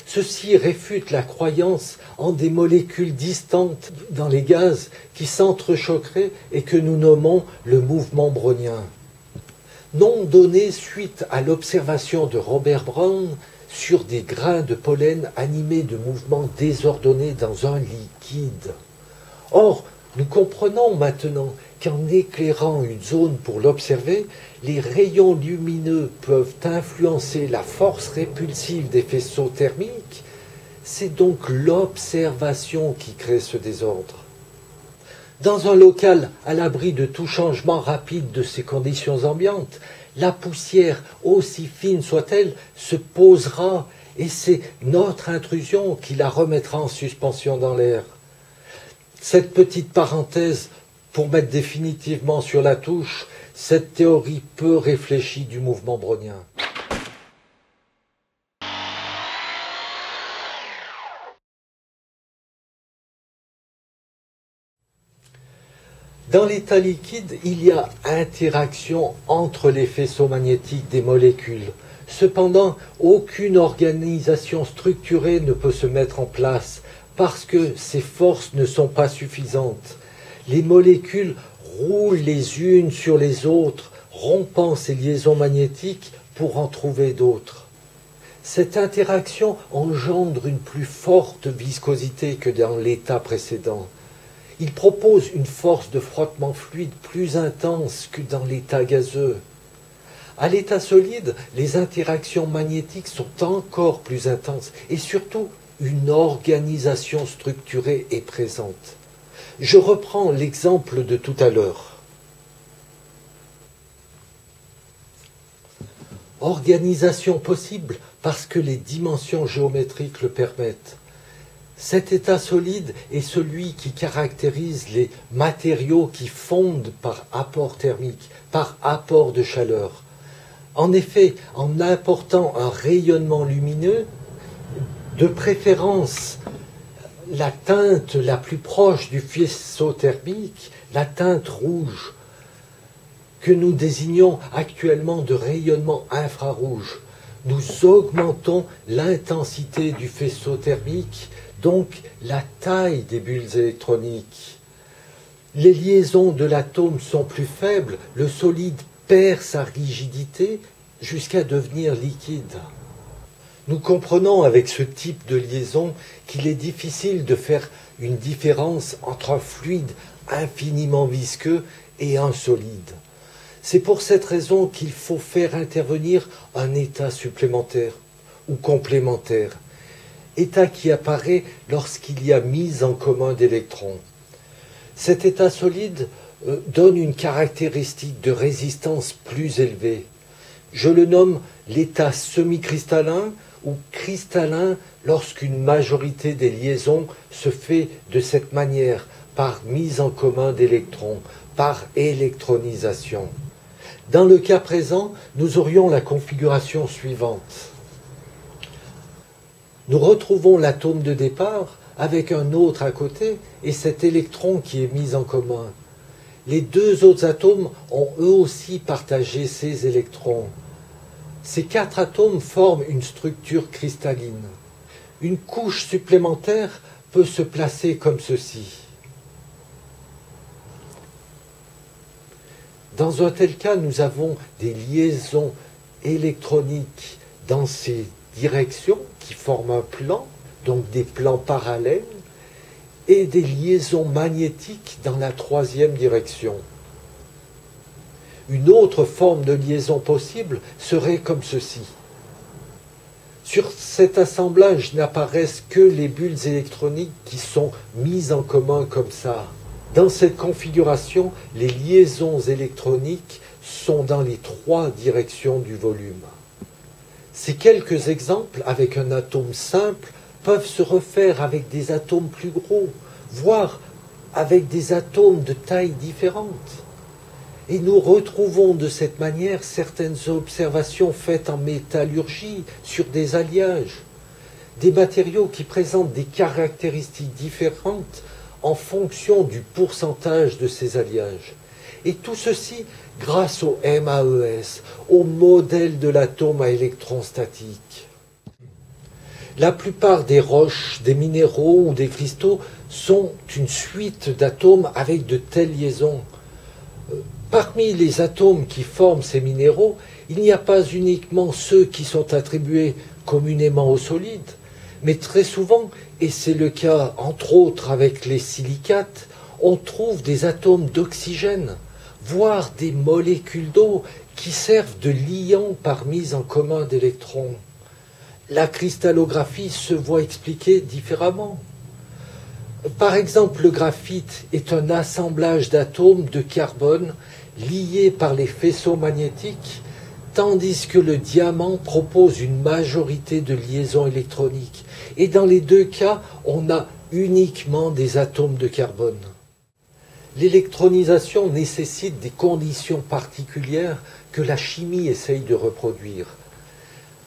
Ceci réfute la croyance en des molécules distantes dans les gaz qui s'entrechoqueraient et que nous nommons le mouvement brownien. Nom donné suite à l'observation de Robert Brown sur des grains de pollen animés de mouvements désordonnés dans un liquide. Or, nous comprenons maintenant qu'en éclairant une zone pour l'observer, les rayons lumineux peuvent influencer la force répulsive des faisceaux thermiques. C'est donc l'observation qui crée ce désordre. Dans un local à l'abri de tout changement rapide de ses conditions ambiantes, la poussière, aussi fine soit-elle, se posera et c'est notre intrusion qui la remettra en suspension dans l'air. Cette petite parenthèse pour mettre définitivement sur la touche cette théorie peu réfléchie du mouvement brownien. Dans l'état liquide, il y a interaction entre les faisceaux magnétiques des molécules. Cependant, aucune organisation structurée ne peut se mettre en place parce que ces forces ne sont pas suffisantes. Les molécules roulent les unes sur les autres, rompant ces liaisons magnétiques pour en trouver d'autres. Cette interaction engendre une plus forte viscosité que dans l'état précédent. Il propose une force de frottement fluide plus intense que dans l'état gazeux. À l'état solide, les interactions magnétiques sont encore plus intenses et surtout une organisation structurée est présente. Je reprends l'exemple de tout à l'heure. Organisation possible parce que les dimensions géométriques le permettent. Cet état solide est celui qui caractérise les matériaux qui fondent par apport thermique, par apport de chaleur. En effet, en apportant un rayonnement lumineux, de préférence la teinte la plus proche du faisceau thermique, la teinte rouge, que nous désignons actuellement de rayonnement infrarouge, nous augmentons l'intensité du faisceau thermique, donc la taille des bulles électroniques. Les liaisons de l'atome sont plus faibles, le solide perd sa rigidité jusqu'à devenir liquide. Nous comprenons avec ce type de liaison qu'il est difficile de faire une différence entre un fluide infiniment visqueux et un solide. C'est pour cette raison qu'il faut faire intervenir un état supplémentaire ou complémentaire, état qui apparaît lorsqu'il y a mise en commun d'électrons. Cet état solide donne une caractéristique de résistance plus élevée. Je le nomme l'état semi-cristallin ou cristallin lorsqu'une majorité des liaisons se fait de cette manière, par mise en commun d'électrons, par électronisation. Dans le cas présent, nous aurions la configuration suivante. Nous retrouvons l'atome de départ avec un autre à côté et cet électron qui est mis en commun. Les deux autres atomes ont eux aussi partagé ces électrons. Ces quatre atomes forment une structure cristalline. Une couche supplémentaire peut se placer comme ceci. Dans un tel cas, nous avons des liaisons électroniques dans ces directions qui forment un plan, donc des plans parallèles, et des liaisons magnétiques dans la troisième direction. Une autre forme de liaison possible serait comme ceci. Sur cet assemblage n'apparaissent que les bulles électroniques qui sont mises en commun comme ça. Dans cette configuration, les liaisons électroniques sont dans les trois directions du volume. Ces quelques exemples avec un atome simple peuvent se refaire avec des atomes plus gros, voire avec des atomes de tailles différentes. Et nous retrouvons de cette manière certaines observations faites en métallurgie sur des alliages, des matériaux qui présentent des caractéristiques différentes en fonction du pourcentage de ces alliages. Et tout ceci grâce au MAES, au modèle de l'atome à électrons statiques. La plupart des roches, des minéraux ou des cristaux sont une suite d'atomes avec de telles liaisons. Parmi les atomes qui forment ces minéraux, il n'y a pas uniquement ceux qui sont attribués communément aux solides, mais très souvent, et c'est le cas entre autres avec les silicates, on trouve des atomes d'oxygène, voire des molécules d'eau qui servent de liants par mise en commun d'électrons. La cristallographie se voit expliquée différemment. Par exemple, le graphite est un assemblage d'atomes de carbone liés par les faisceaux magnétiques, tandis que le diamant propose une majorité de liaisons électroniques. Et dans les deux cas, on a uniquement des atomes de carbone. L'électronisation nécessite des conditions particulières que la chimie essaye de reproduire.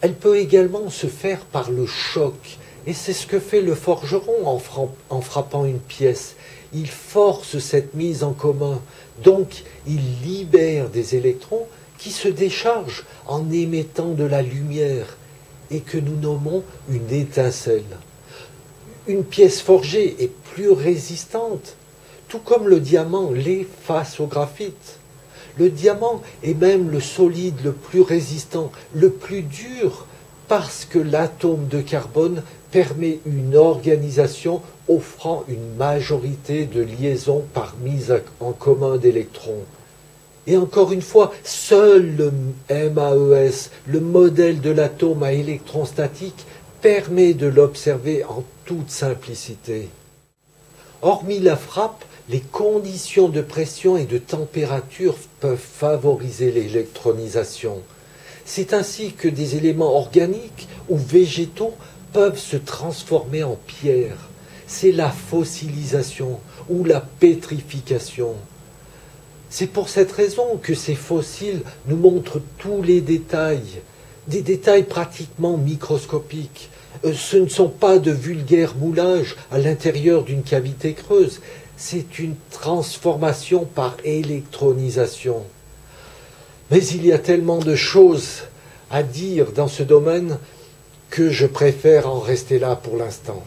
Elle peut également se faire par le choc, et c'est ce que fait le forgeron en frappant une pièce. Il force cette mise en commun, donc il libère des électrons qui se déchargent en émettant de la lumière, et que nous nommons une étincelle. Une pièce forgée est plus résistante, tout comme le diamant l'est face au graphite. Le diamant est même le solide le plus résistant, le plus dur, parce que l'atome de carbone permet une organisation offrant une majorité de liaisons par mise en commun d'électrons. Et encore une fois, seul le MAES, le modèle de l'atome à électrons statiques, permet de l'observer en toute simplicité. Hormis la frappe, les conditions de pression et de température peuvent favoriser l'électronisation. C'est ainsi que des éléments organiques ou végétaux peuvent se transformer en pierre. C'est la fossilisation ou la pétrification. C'est pour cette raison que ces fossiles nous montrent tous les détails, des détails pratiquement microscopiques. Ce ne sont pas de vulgaires moulages à l'intérieur d'une cavité creuse, c'est une transformation par électronisation. Mais il y a tellement de choses à dire dans ce domaine que je préfère en rester là pour l'instant.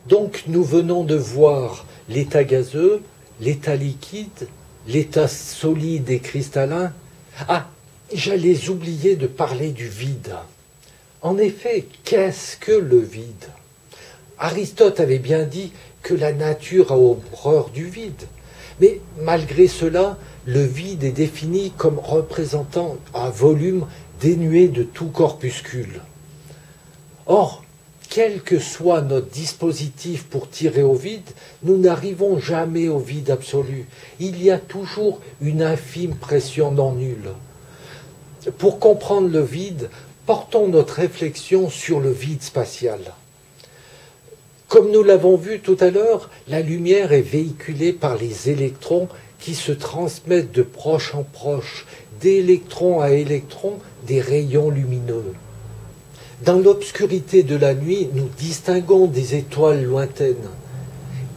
Donc nous venons de voir l'état gazeux, l'état liquide, l'état solide et cristallin. Ah, j'allais oublier de parler du vide. En effet, qu'est-ce que le vide ? Aristote avait bien dit que la nature a horreur du vide. Mais malgré cela, le vide est défini comme représentant un volume dénué de tout corpuscule. Or, quel que soit notre dispositif pour tirer au vide, nous n'arrivons jamais au vide absolu. Il y a toujours une infime pression non nulle. Pour comprendre le vide, portons notre réflexion sur le vide spatial. Comme nous l'avons vu tout à l'heure, la lumière est véhiculée par les électrons qui se transmettent de proche en proche, d'électron à électron, des rayons lumineux. Dans l'obscurité de la nuit, nous distinguons des étoiles lointaines.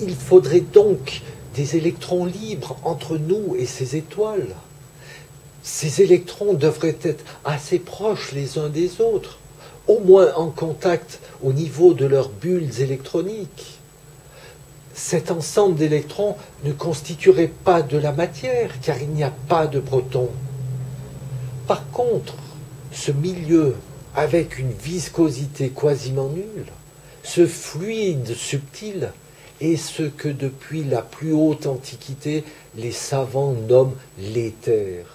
Il faudrait donc des électrons libres entre nous et ces étoiles. Ces électrons devraient être assez proches les uns des autres, au moins en contact au niveau de leurs bulles électroniques. Cet ensemble d'électrons ne constituerait pas de la matière, car il n'y a pas de protons. Par contre, ce milieu, avec une viscosité quasiment nulle, ce fluide subtil, est ce que depuis la plus haute antiquité, les savants nomment l'éther.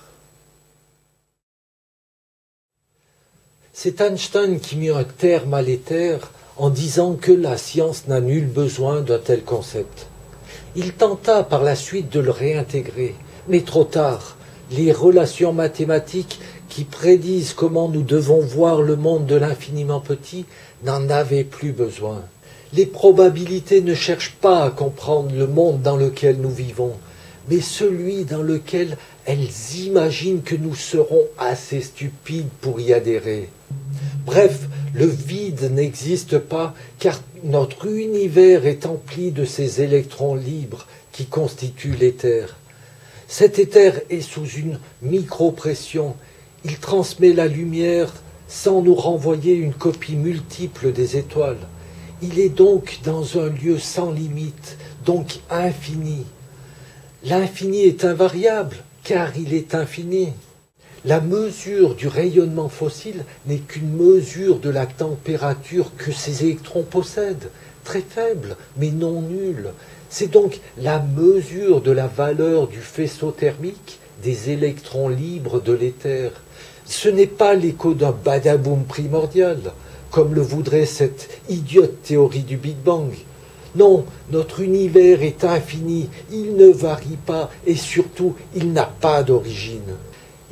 C'est Einstein qui mit un terme à l'éther en disant que la science n'a nul besoin d'un tel concept. Il tenta par la suite de le réintégrer, mais trop tard. Les relations mathématiques qui prédisent comment nous devons voir le monde de l'infiniment petit n'en avaient plus besoin. Les probabilités ne cherchent pas à comprendre le monde dans lequel nous vivons, mais celui dans lequel elles imaginent que nous serons assez stupides pour y adhérer. Bref, le vide n'existe pas car notre univers est empli de ces électrons libres qui constituent l'éther. Cet éther est sous une micropression. Il transmet la lumière sans nous renvoyer une copie multiple des étoiles. Il est donc dans un lieu sans limite, donc infini. L'infini est invariable, car il est infini. La mesure du rayonnement fossile n'est qu'une mesure de la température que ces électrons possèdent, très faible, mais non nulle. C'est donc la mesure de la valeur du faisceau thermique des électrons libres de l'éther. Ce n'est pas l'écho d'un badaboum primordial, comme le voudrait cette idiote théorie du Big Bang. Non, notre univers est infini, il ne varie pas et surtout, il n'a pas d'origine.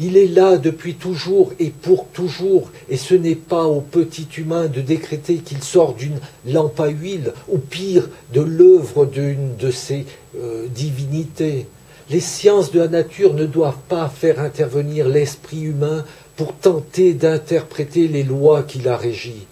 Il est là depuis toujours et pour toujours, et ce n'est pas au petit humain de décréter qu'il sort d'une lampe à huile, ou pire, de l'œuvre d'une de ses divinités. Les sciences de la nature ne doivent pas faire intervenir l'esprit humain pour tenter d'interpréter les lois qui la régissent.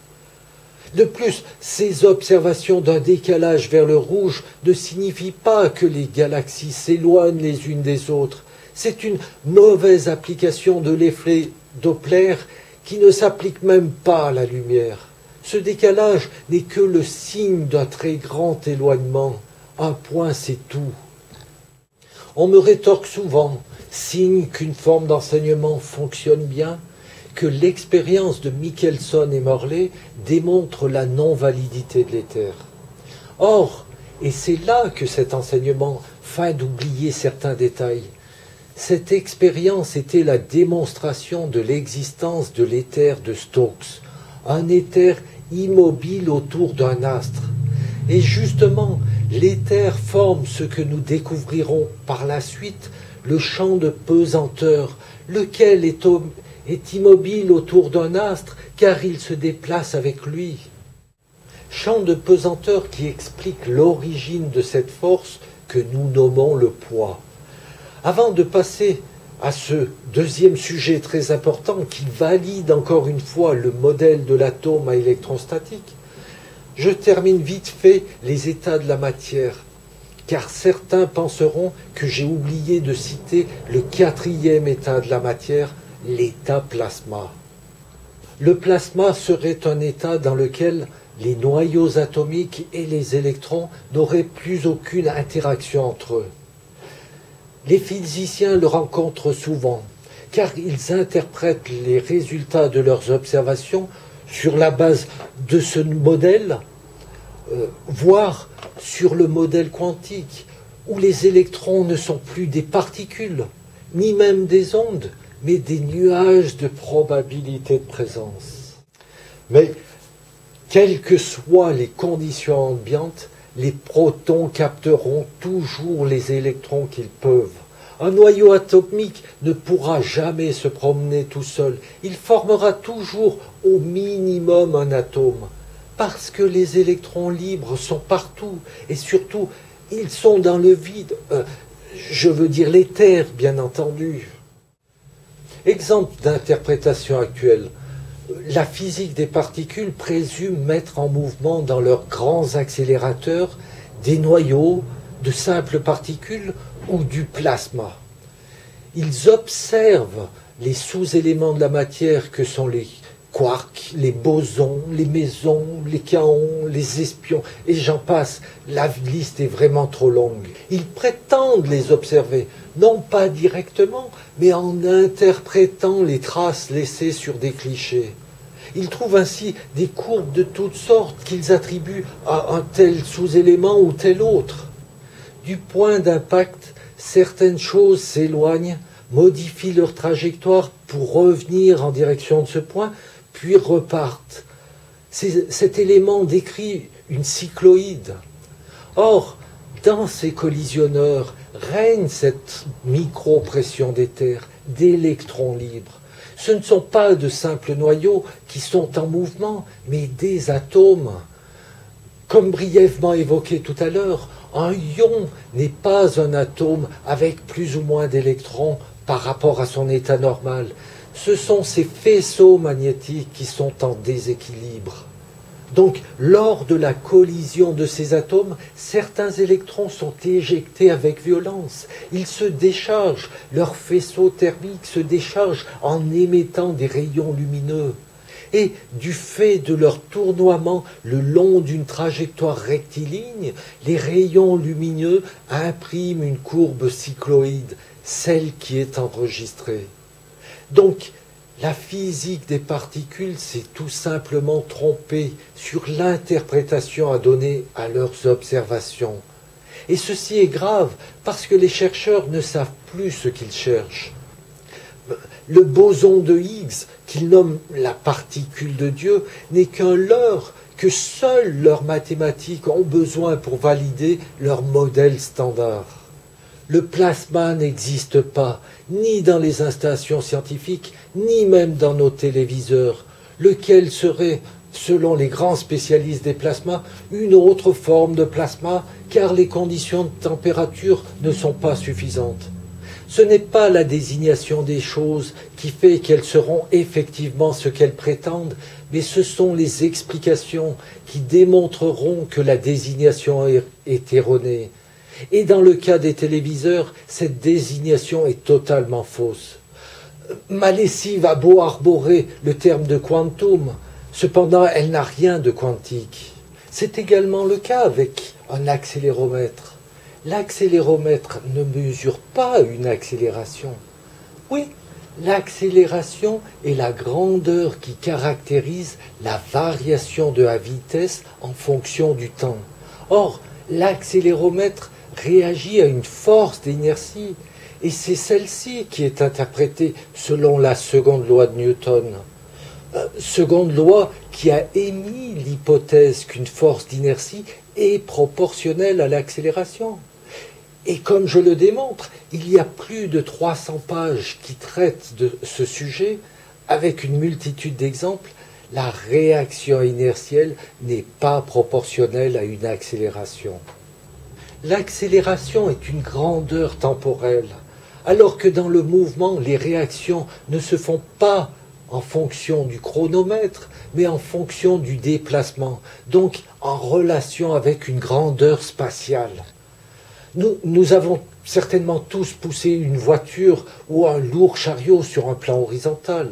De plus, ces observations d'un décalage vers le rouge ne signifient pas que les galaxies s'éloignent les unes des autres. C'est une mauvaise application de l'effet Doppler qui ne s'applique même pas à la lumière. Ce décalage n'est que le signe d'un très grand éloignement. Un point, c'est tout. On me rétorque souvent, signe qu'une forme d'enseignement fonctionne bien, que l'expérience de Michelson et Morley démontre la non-validité de l'éther. Or, et c'est là que cet enseignement feint d'oublier certains détails, cette expérience était la démonstration de l'existence de l'éther de Stokes, un éther immobile autour d'un astre. Et justement, l'éther forme ce que nous découvrirons par la suite, le champ de pesanteur, lequel est immobile autour d'un astre car il se déplace avec lui. Champ de pesanteur qui explique l'origine de cette force que nous nommons le poids. Avant de passer à ce deuxième sujet très important qui valide encore une fois le modèle de l'atome à électrons statiques, je termine vite fait les états de la matière, car certains penseront que j'ai oublié de citer le quatrième état de la matière, l'état plasma. Le plasma serait un état dans lequel les noyaux atomiques et les électrons n'auraient plus aucune interaction entre eux. Les physiciens le rencontrent souvent, car ils interprètent les résultats de leurs observations sur la base de ce modèle, voire sur le modèle quantique, où les électrons ne sont plus des particules, ni même des ondes, mais des nuages de probabilité de présence. Mais Quelles que soient les conditions ambiantes, les protons capteront toujours les électrons qu'ils peuvent. Un noyau atomique ne pourra jamais se promener tout seul. Il formera toujours au minimum un atome. Parce que les électrons libres sont partout. Et surtout, ils sont dans le vide. Je veux dire l'éther, bien entendu. Exemple d'interprétation actuelle. La physique des particules présume mettre en mouvement dans leurs grands accélérateurs des noyaux de simples particules ou du plasma. Ils observent les sous-éléments de la matière que sont les quarks, les bosons, les mésons, les kaons, les espions, et j'en passe. La liste est vraiment trop longue. Ils prétendent les observer, non pas directement, mais en interprétant les traces laissées sur des clichés. Ils trouvent ainsi des courbes de toutes sortes qu'ils attribuent à un tel sous-élément ou tel autre. Du point d'impact, certaines choses s'éloignent, modifient leur trajectoire pour revenir en direction de ce point, puis repartent. Cet élément décrit une cycloïde. Or, dans ces collisionneurs règne cette micro-pression d'éther, d'électrons libres. Ce ne sont pas de simples noyaux qui sont en mouvement, mais des atomes. Comme brièvement évoqué tout à l'heure, un ion n'est pas un atome avec plus ou moins d'électrons par rapport à son état normal. Ce sont ces faisceaux magnétiques qui sont en déséquilibre. Donc, lors de la collision de ces atomes, certains électrons sont éjectés avec violence. Ils se déchargent, leur faisceau thermique se décharge en émettant des rayons lumineux. Et du fait de leur tournoiement le long d'une trajectoire rectiligne, les rayons lumineux impriment une courbe cycloïde, celle qui est enregistrée. Donc, la physique des particules s'est tout simplement trompée sur l'interprétation à donner à leurs observations. Et ceci est grave parce que les chercheurs ne savent plus ce qu'ils cherchent. Le boson de Higgs, qu'ils nomment la particule de Dieu, n'est qu'un leurre que seules leurs mathématiques ont besoin pour valider leur modèle standard. Le plasma n'existe pas, ni dans les installations scientifiques, ni même dans nos téléviseurs, lequel serait, selon les grands spécialistes des plasmas, une autre forme de plasma, car les conditions de température ne sont pas suffisantes. Ce n'est pas la désignation des choses qui fait qu'elles seront effectivement ce qu'elles prétendent, mais ce sont les explications qui démontreront que la désignation est erronée. Et dans le cas des téléviseurs, cette désignation est totalement fausse. Ma lessive a beau arborer le terme de quantum, cependant elle n'a rien de quantique. C'est également le cas avec un accéléromètre. L'accéléromètre ne mesure pas une accélération. Oui, l'accélération est la grandeur qui caractérise la variation de la vitesse en fonction du temps. Or, l'accéléromètre réagit à une force d'inertie, et c'est celle-ci qui est interprétée selon la seconde loi de Newton. Seconde loi qui a émis l'hypothèse qu'une force d'inertie est proportionnelle à l'accélération. Et comme je le démontre, il y a plus de 300 pages qui traitent de ce sujet, avec une multitude d'exemples. La réaction inertielle n'est pas proportionnelle à une accélération. L'accélération est une grandeur temporelle, alors que dans le mouvement, les réactions ne se font pas en fonction du chronomètre, mais en fonction du déplacement, donc en relation avec une grandeur spatiale. Nous avons certainement tous poussé une voiture ou un lourd chariot sur un plan horizontal.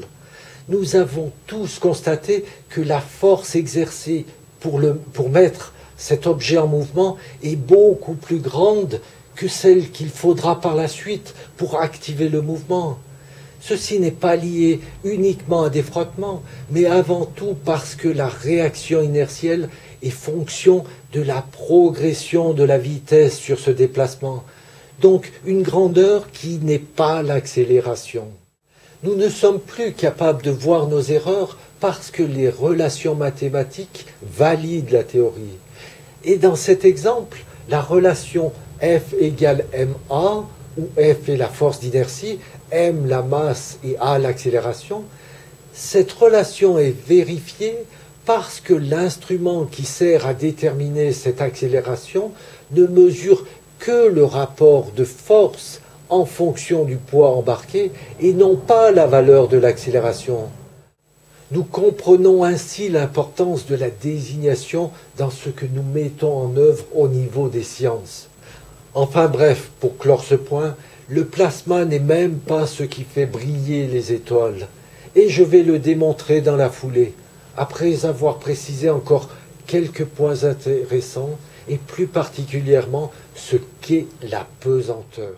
Nous avons tous constaté que la force exercée pour mettre cet objet en mouvement est beaucoup plus grande que celle qu'il faudra par la suite pour activer le mouvement. Ceci n'est pas lié uniquement à des frottements, mais avant tout parce que la réaction inertielle est fonction de la progression de la vitesse sur ce déplacement. Donc une grandeur qui n'est pas l'accélération. Nous ne sommes plus capables de voir nos erreurs parce que les relations mathématiques valident la théorie. Et dans cet exemple, la relation F égale ma, où F est la force d'inertie, m la masse et a l'accélération, cette relation est vérifiée parce que l'instrument qui sert à déterminer cette accélération ne mesure que le rapport de force en fonction du poids embarqué et non pas la valeur de l'accélération. Nous comprenons ainsi l'importance de la désignation dans ce que nous mettons en œuvre au niveau des sciences. Enfin bref, pour clore ce point, le plasma n'est même pas ce qui fait briller les étoiles. Et je vais le démontrer dans la foulée, après avoir précisé encore quelques points intéressants, et plus particulièrement ce qu'est la pesanteur.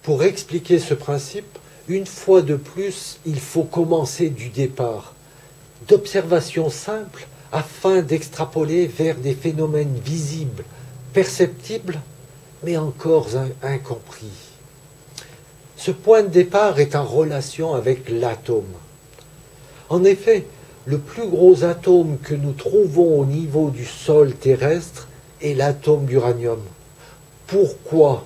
Pour expliquer ce principe, une fois de plus, il faut commencer du départ, d'observations simples afin d'extrapoler vers des phénomènes visibles, perceptibles, mais encore incompris. Ce point de départ est en relation avec l'atome. En effet, le plus gros atome que nous trouvons au niveau du sol terrestre est l'atome d'uranium. Pourquoi ?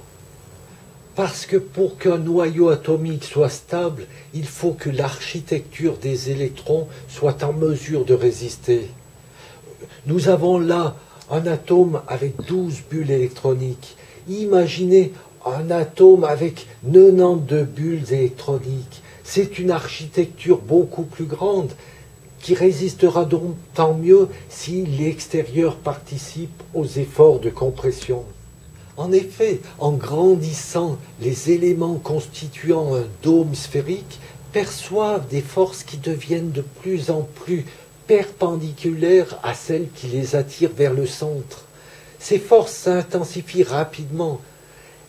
Parce que pour qu'un noyau atomique soit stable, il faut que l'architecture des électrons soit en mesure de résister. Nous avons là un atome avec 12 bulles électroniques. Imaginez un atome avec 92 bulles électroniques. C'est une architecture beaucoup plus grande qui résistera donc tant mieux si l'extérieur participe aux efforts de compression. En effet, en grandissant, les éléments constituant un dôme sphérique perçoivent des forces qui deviennent de plus en plus perpendiculaires à celles qui les attirent vers le centre. Ces forces s'intensifient rapidement.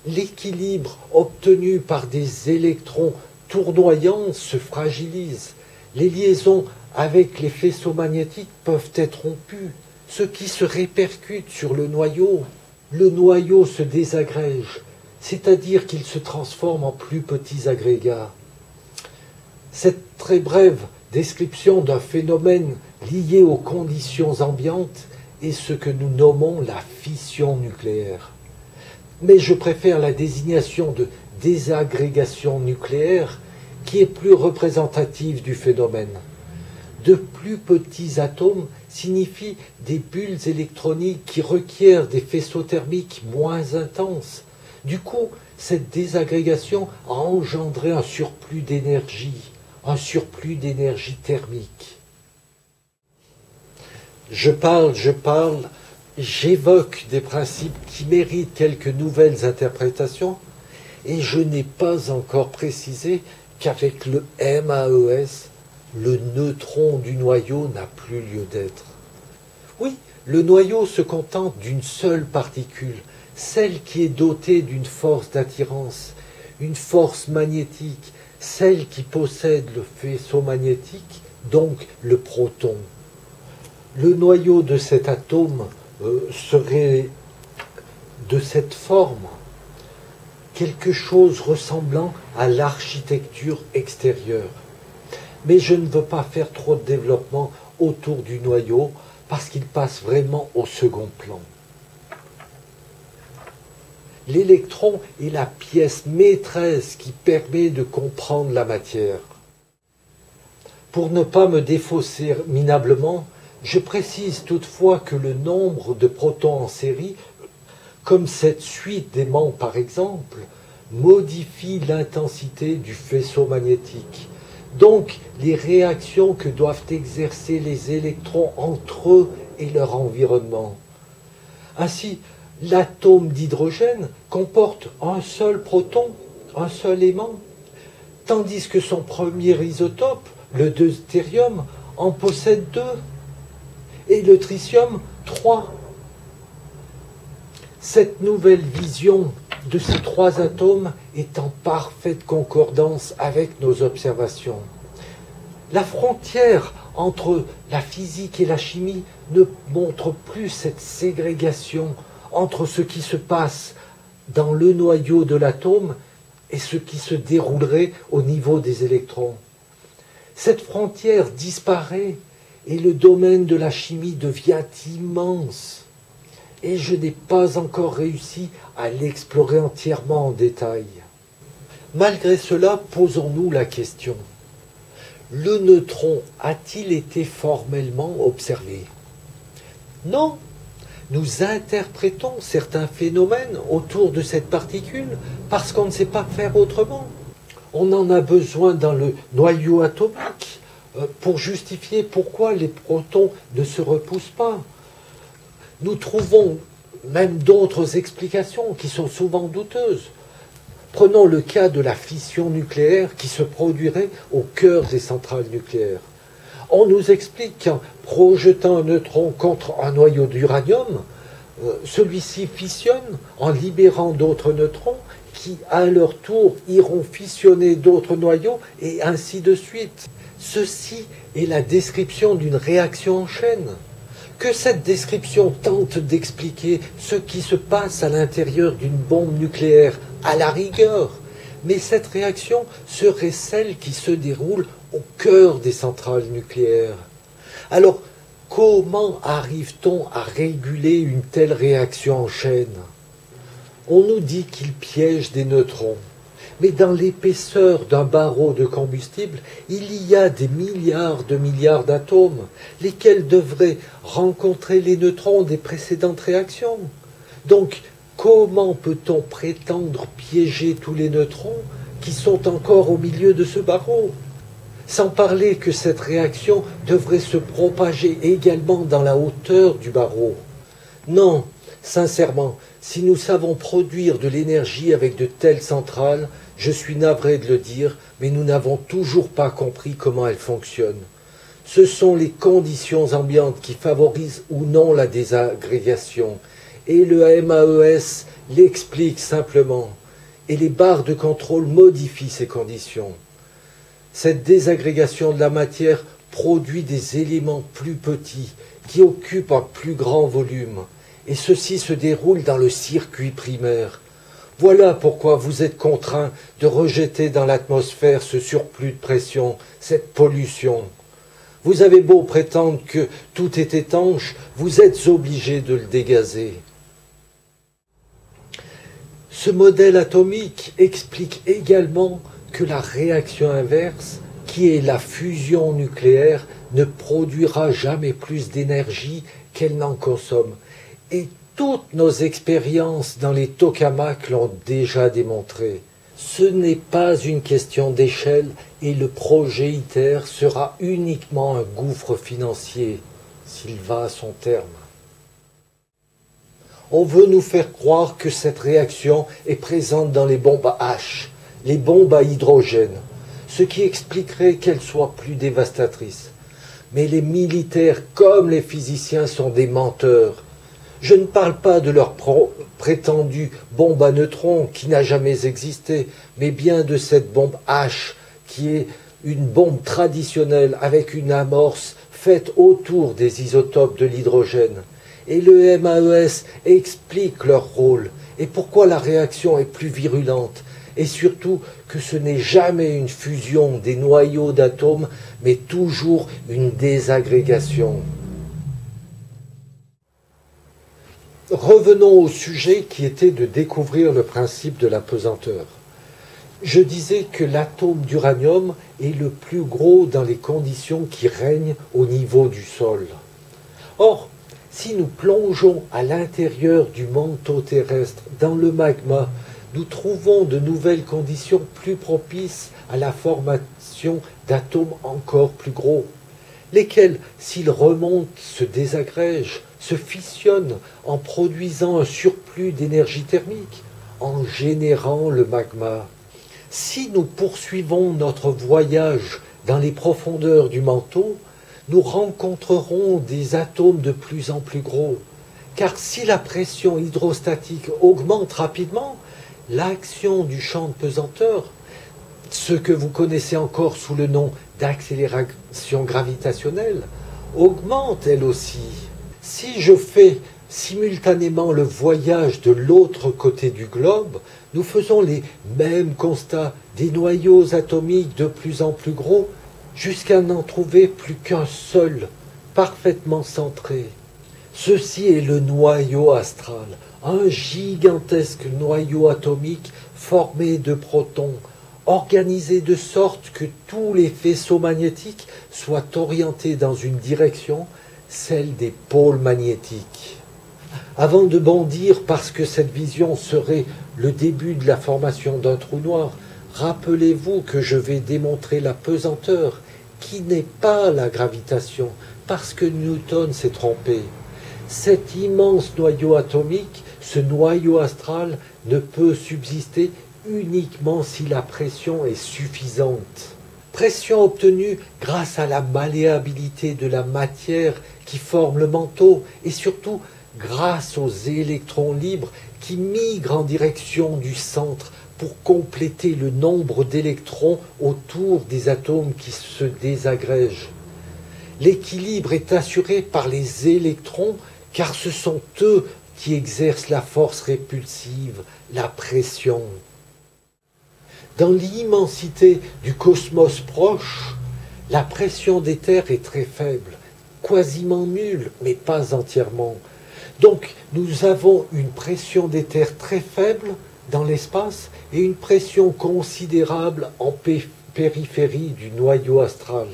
L'équilibre obtenu par des électrons tournoyants se fragilise. Les liaisons avec les faisceaux magnétiques peuvent être rompues, ce qui se répercute sur le noyau. Le noyau se désagrège, c'est-à-dire qu'il se transforme en plus petits agrégats. Cette très brève description d'un phénomène lié aux conditions ambiantes est ce que nous nommons la fission nucléaire. Mais je préfère la désignation de désagrégation nucléaire qui est plus représentative du phénomène. De plus petits atomes signifient des bulles électroniques qui requièrent des faisceaux thermiques moins intenses. Du coup, cette désagrégation a engendré un surplus d'énergie thermique. Je parle, j'évoque des principes qui méritent quelques nouvelles interprétations, et je n'ai pas encore précisé qu'avec le MAES, le neutron du noyau n'a plus lieu d'être. Oui, le noyau se contente d'une seule particule, celle qui est dotée d'une force d'attirance, une force magnétique, celle qui possède le faisceau magnétique, donc le proton. Le noyau de cet atome serait de cette forme, quelque chose ressemblant à l'architecture extérieure. Mais je ne veux pas faire trop de développement autour du noyau parce qu'il passe vraiment au second plan. L'électron est la pièce maîtresse qui permet de comprendre la matière. Pour ne pas me défausser minablement, je précise toutefois que le nombre de protons en série, comme cette suite d'aimants par exemple, modifie l'intensité du faisceau magnétique. Donc, les réactions que doivent exercer les électrons entre eux et leur environnement. Ainsi, l'atome d'hydrogène comporte un seul proton, un seul aimant, tandis que son premier isotope, le deutérium, en possède 2, et le tritium 3. Cette nouvelle vision de ces 3 atomes est en parfaite concordance avec nos observations. La frontière entre la physique et la chimie ne montre plus cette ségrégation entre ce qui se passe dans le noyau de l'atome et ce qui se déroulerait au niveau des électrons. Cette frontière disparaît et le domaine de la chimie devient immense. Et je n'ai pas encore réussi à l'explorer entièrement en détail. Malgré cela, posons-nous la question. Le neutron a-t-il été formellement observé? Non. Nous interprétons certains phénomènes autour de cette particule parce qu'on ne sait pas faire autrement. On en a besoin dans le noyau atomique pour justifier pourquoi les protons ne se repoussent pas. Nous trouvons même d'autres explications qui sont souvent douteuses. Prenons le cas de la fission nucléaire qui se produirait au cœur des centrales nucléaires. On nous explique qu'en projetant un neutron contre un noyau d'uranium, celui-ci fissionne en libérant d'autres neutrons qui, à leur tour, iront fissionner d'autres noyaux et ainsi de suite. Ceci est la description d'une réaction en chaîne. Que cette description tente d'expliquer ce qui se passe à l'intérieur d'une bombe nucléaire, à la rigueur, mais cette réaction serait celle qui se déroule au cœur des centrales nucléaires. Alors, comment arrive-t-on à réguler une telle réaction en chaîne? On nous dit qu'il piège des neutrons. Mais dans l'épaisseur d'un barreau de combustible, il y a des milliards de milliards d'atomes, lesquels devraient rencontrer les neutrons des précédentes réactions. Donc, comment peut-on prétendre piéger tous les neutrons qui sont encore au milieu de ce barreau? Sans parler que cette réaction devrait se propager également dans la hauteur du barreau. Non, sincèrement, si nous savons produire de l'énergie avec de telles centrales, je suis navré de le dire, mais nous n'avons toujours pas compris comment elles fonctionnent. Ce sont les conditions ambiantes qui favorisent ou non la désagrégation, et le MAES l'explique simplement, et les barres de contrôle modifient ces conditions. Cette désagrégation de la matière produit des éléments plus petits qui occupent un plus grand volume, et ceci se déroule dans le circuit primaire. Voilà pourquoi vous êtes contraint de rejeter dans l'atmosphère ce surplus de pression, cette pollution. Vous avez beau prétendre que tout est étanche, vous êtes obligé de le dégazer. Ce modèle atomique explique également que la réaction inverse, qui est la fusion nucléaire, ne produira jamais plus d'énergie qu'elle n'en consomme. Et toutes nos expériences dans les tokamaks l'ont déjà démontré. Ce n'est pas une question d'échelle et le projet ITER sera uniquement un gouffre financier s'il va à son terme. On veut nous faire croire que cette réaction est présente dans les bombes à H, les bombes à hydrogène, ce qui expliquerait qu'elles soient plus dévastatrices. Mais les militaires comme les physiciens sont des menteurs. Je ne parle pas de leur prétendue bombe à neutrons qui n'a jamais existé, mais bien de cette bombe H qui est une bombe traditionnelle avec une amorce faite autour des isotopes de l'hydrogène. Et le MAES explique leur rôle et pourquoi la réaction est plus virulente, et surtout que ce n'est jamais une fusion des noyaux d'atomes, mais toujours une désagrégation. Revenons au sujet qui était de découvrir le principe de la pesanteur. Je disais que l'atome d'uranium est le plus gros dans les conditions qui règnent au niveau du sol. Or, si nous plongeons à l'intérieur du manteau terrestre, dans le magma, nous trouvons de nouvelles conditions plus propices à la formation d'atomes encore plus gros, lesquels, s'ils remontent, se désagrègent, se fissionnent en produisant un surplus d'énergie thermique, en générant le magma. Si nous poursuivons notre voyage dans les profondeurs du manteau, nous rencontrerons des atomes de plus en plus gros, car si la pression hydrostatique augmente rapidement, l'action du champ de pesanteur, ce que vous connaissez encore sous le nom d'accélération gravitationnelle, augmente elle aussi. Si je fais simultanément le voyage de l'autre côté du globe, nous faisons les mêmes constats des noyaux atomiques de plus en plus gros, jusqu'à n'en trouver plus qu'un seul, parfaitement centré. Ceci est le noyau astral, un gigantesque noyau atomique formé de protons, organisé de sorte que tous les faisceaux magnétiques soient orientés dans une direction, celle des pôles magnétiques. Avant de bondir parce que cette vision serait le début de la formation d'un trou noir, rappelez-vous que je vais démontrer la pesanteur, qui n'est pas la gravitation, parce que Newton s'est trompé. Cet immense noyau atomique, ce noyau astral, ne peut subsister uniquement si la pression est suffisante. Pression obtenue grâce à la malléabilité de la matière qui forme le manteau et surtout grâce aux électrons libres qui migrent en direction du centre pour compléter le nombre d'électrons autour des atomes qui se désagrègent. L'équilibre est assuré par les électrons car ce sont eux qui exercent la force répulsive, la pression. Dans l'immensité du cosmos proche, la pression des terres est très faible, quasiment nulle, mais pas entièrement. Donc nous avons une pression des terres très faible dans l'espace et une pression considérable en périphérie du noyau astral.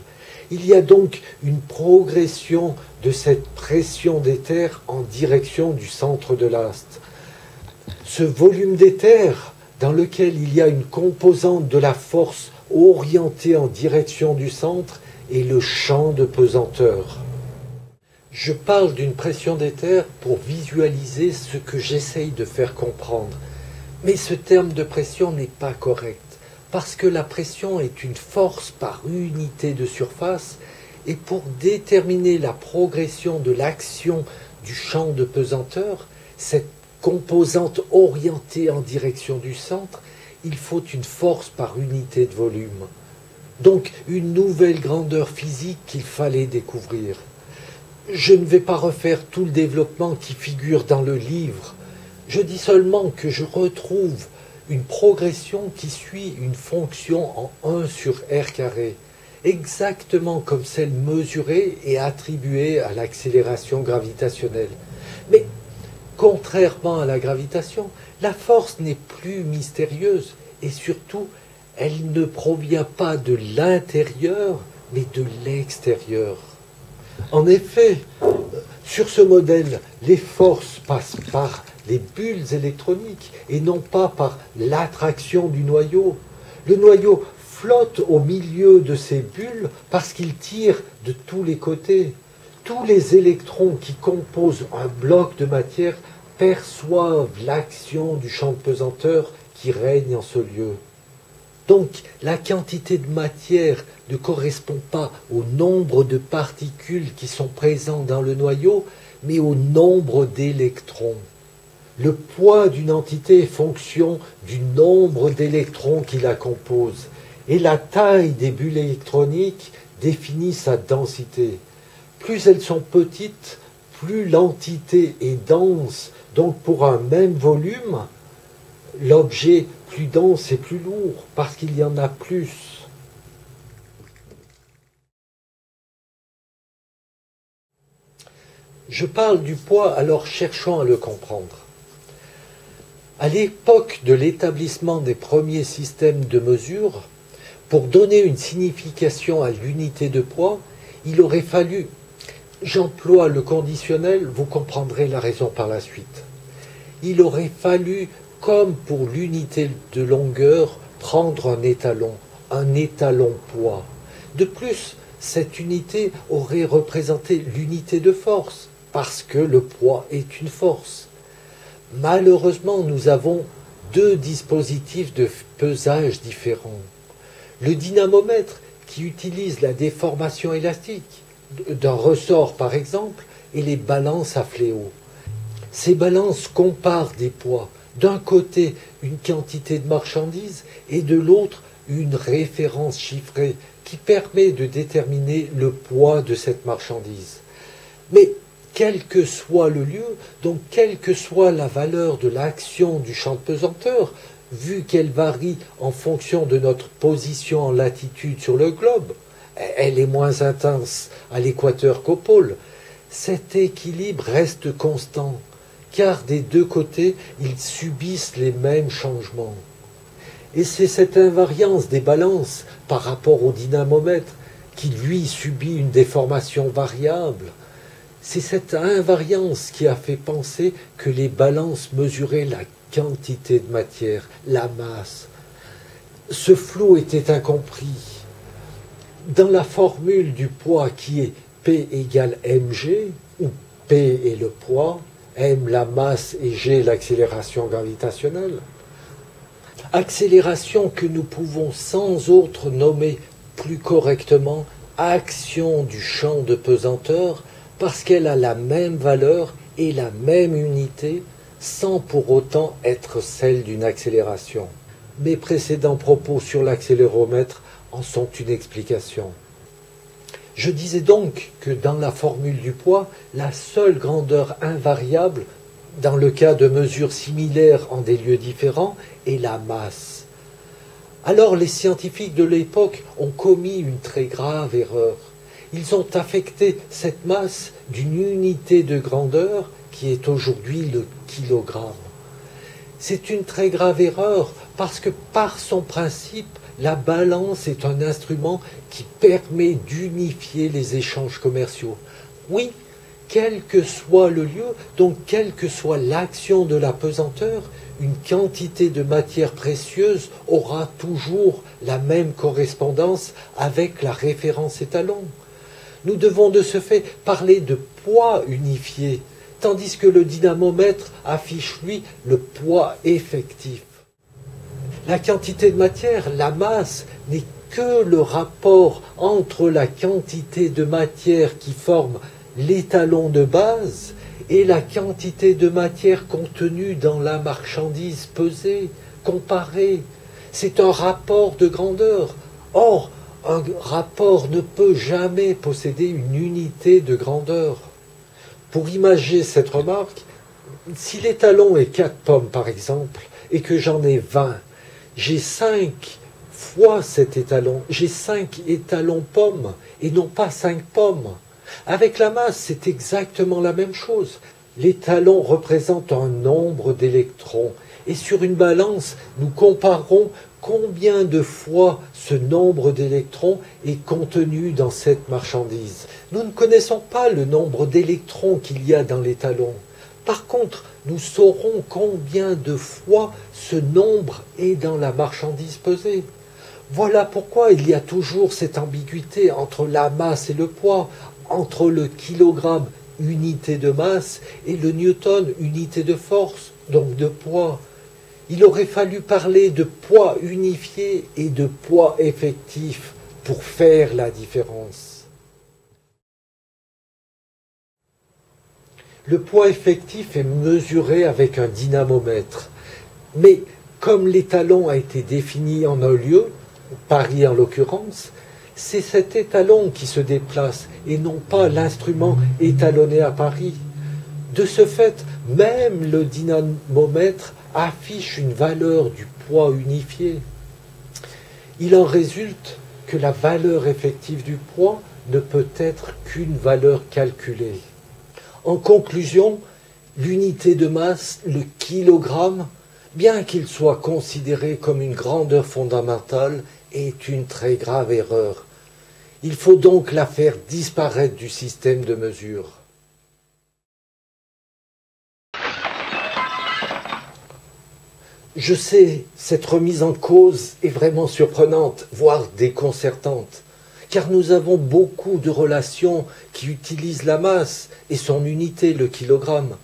Il y a donc une progression de cette pression d'éther en direction du centre de l'astre. Ce volume d'éther, dans lequel il y a une composante de la force orientée en direction du centre, est le champ de pesanteur. Je parle d'une pression d'éther pour visualiser ce que j'essaye de faire comprendre. Mais ce terme de pression n'est pas correct. Parce que la pression est une force par unité de surface, et pour déterminer la progression de l'action du champ de pesanteur, cette composante orientée en direction du centre, il faut une force par unité de volume. Donc une nouvelle grandeur physique qu'il fallait découvrir. Je ne vais pas refaire tout le développement qui figure dans le livre. Je dis seulement que je retrouve une progression qui suit une fonction en 1 sur r carré, exactement comme celle mesurée et attribuée à l'accélération gravitationnelle. Mais, contrairement à la gravitation, la force n'est plus mystérieuse et surtout, elle ne provient pas de l'intérieur, mais de l'extérieur. En effet, sur ce modèle, les forces passent par les bulles électroniques et non pas par l'attraction du noyau. Le noyau flotte au milieu de ces bulles parce qu'il tire de tous les côtés. Tous les électrons qui composent un bloc de matière perçoivent l'action du champ de pesanteur qui règne en ce lieu. Donc, la quantité de matière ne correspond pas au nombre de particules qui sont présentes dans le noyau, mais au nombre d'électrons. Le poids d'une entité est fonction du nombre d'électrons qui la composent, et la taille des bulles électroniques définit sa densité. Plus elles sont petites, plus l'entité est dense, donc pour un même volume, l'objet plus dense et plus lourd, parce qu'il y en a plus. Je parle du poids, alors cherchons à le comprendre. À l'époque de l'établissement des premiers systèmes de mesure, pour donner une signification à l'unité de poids, il aurait fallu, j'emploie le conditionnel, vous comprendrez la raison par la suite. Il aurait fallu, comme pour l'unité de longueur, prendre un étalon poids. De plus, cette unité aurait représenté l'unité de force, parce que le poids est une force. Malheureusement, nous avons deux dispositifs de pesage différents. Le dynamomètre, qui utilise la déformation élastique d'un ressort par exemple, et les balances à fléau. Ces balances comparent des poids, d'un côté une quantité de marchandises et de l'autre une référence chiffrée qui permet de déterminer le poids de cette marchandise. Mais quel que soit le lieu, donc quelle que soit la valeur de l'action du champ de pesanteur, vu qu'elle varie en fonction de notre position en latitude sur le globe, elle est moins intense à l'équateur qu'au pôle, cet équilibre reste constant, car des deux côtés, ils subissent les mêmes changements. Et c'est cette invariance des balances par rapport au dynamomètre qui, lui, subit une déformation variable. C'est cette invariance qui a fait penser que les balances mesuraient la quantité de matière, la masse. Ce flou était incompris. Dans la formule du poids qui est P égale mg, où P est le poids, m la masse et g l'accélération gravitationnelle, accélération que nous pouvons sans autre nommer plus correctement action du champ de pesanteur, parce qu'elle a la même valeur et la même unité, sans pour autant être celle d'une accélération. Mes précédents propos sur l'accéléromètre en sont une explication. Je disais donc que dans la formule du poids, la seule grandeur invariable, dans le cas de mesures similaires en des lieux différents, est la masse. Alors les scientifiques de l'époque ont commis une très grave erreur. Ils ont affecté cette masse d'une unité de grandeur qui est aujourd'hui le kilogramme. C'est une très grave erreur parce que par son principe, la balance est un instrument qui permet d'unifier les échanges commerciaux. Oui, quel que soit le lieu, donc quelle que soit l'action de la pesanteur, une quantité de matière précieuse aura toujours la même correspondance avec la référence étalon. Nous devons de ce fait parler de poids unifié, tandis que le dynamomètre affiche, lui, le poids effectif. La quantité de matière, la masse, n'est que le rapport entre la quantité de matière qui forme l'étalon de base et la quantité de matière contenue dans la marchandise pesée, comparée. C'est un rapport de grandeur. Or, un rapport ne peut jamais posséder une unité de grandeur. Pour imager cette remarque, si l'étalon est 4 pommes par exemple, et que j'en ai 20, j'ai 5 fois cet étalon, j'ai 5 étalons pommes, et non pas 5 pommes. Avec la masse, c'est exactement la même chose. L'étalon représente un nombre d'électrons, et sur une balance, nous comparons combien de fois ce nombre d'électrons est contenu dans cette marchandise. Nous ne connaissons pas le nombre d'électrons qu'il y a dans l'étalon. Par contre, nous saurons combien de fois ce nombre est dans la marchandise pesée. Voilà pourquoi il y a toujours cette ambiguïté entre la masse et le poids, entre le kilogramme, unité de masse, et le newton, unité de force, donc de poids. Il aurait fallu parler de poids unifié et de poids effectif pour faire la différence. Le poids effectif est mesuré avec un dynamomètre, mais comme l'étalon a été défini en un lieu, Paris en l'occurrence, c'est cet étalon qui se déplace et non pas l'instrument étalonné à Paris. De ce fait, même le dynamomètre affiche une valeur du poids unifié. Il en résulte que la valeur effective du poids ne peut être qu'une valeur calculée. En conclusion, l'unité de masse, le kilogramme, bien qu'il soit considéré comme une grandeur fondamentale, est une très grave erreur. Il faut donc la faire disparaître du système de mesure. Je sais, cette remise en cause est vraiment surprenante, voire déconcertante, car nous avons beaucoup de relations qui utilisent la masse et son unité, le kilogramme.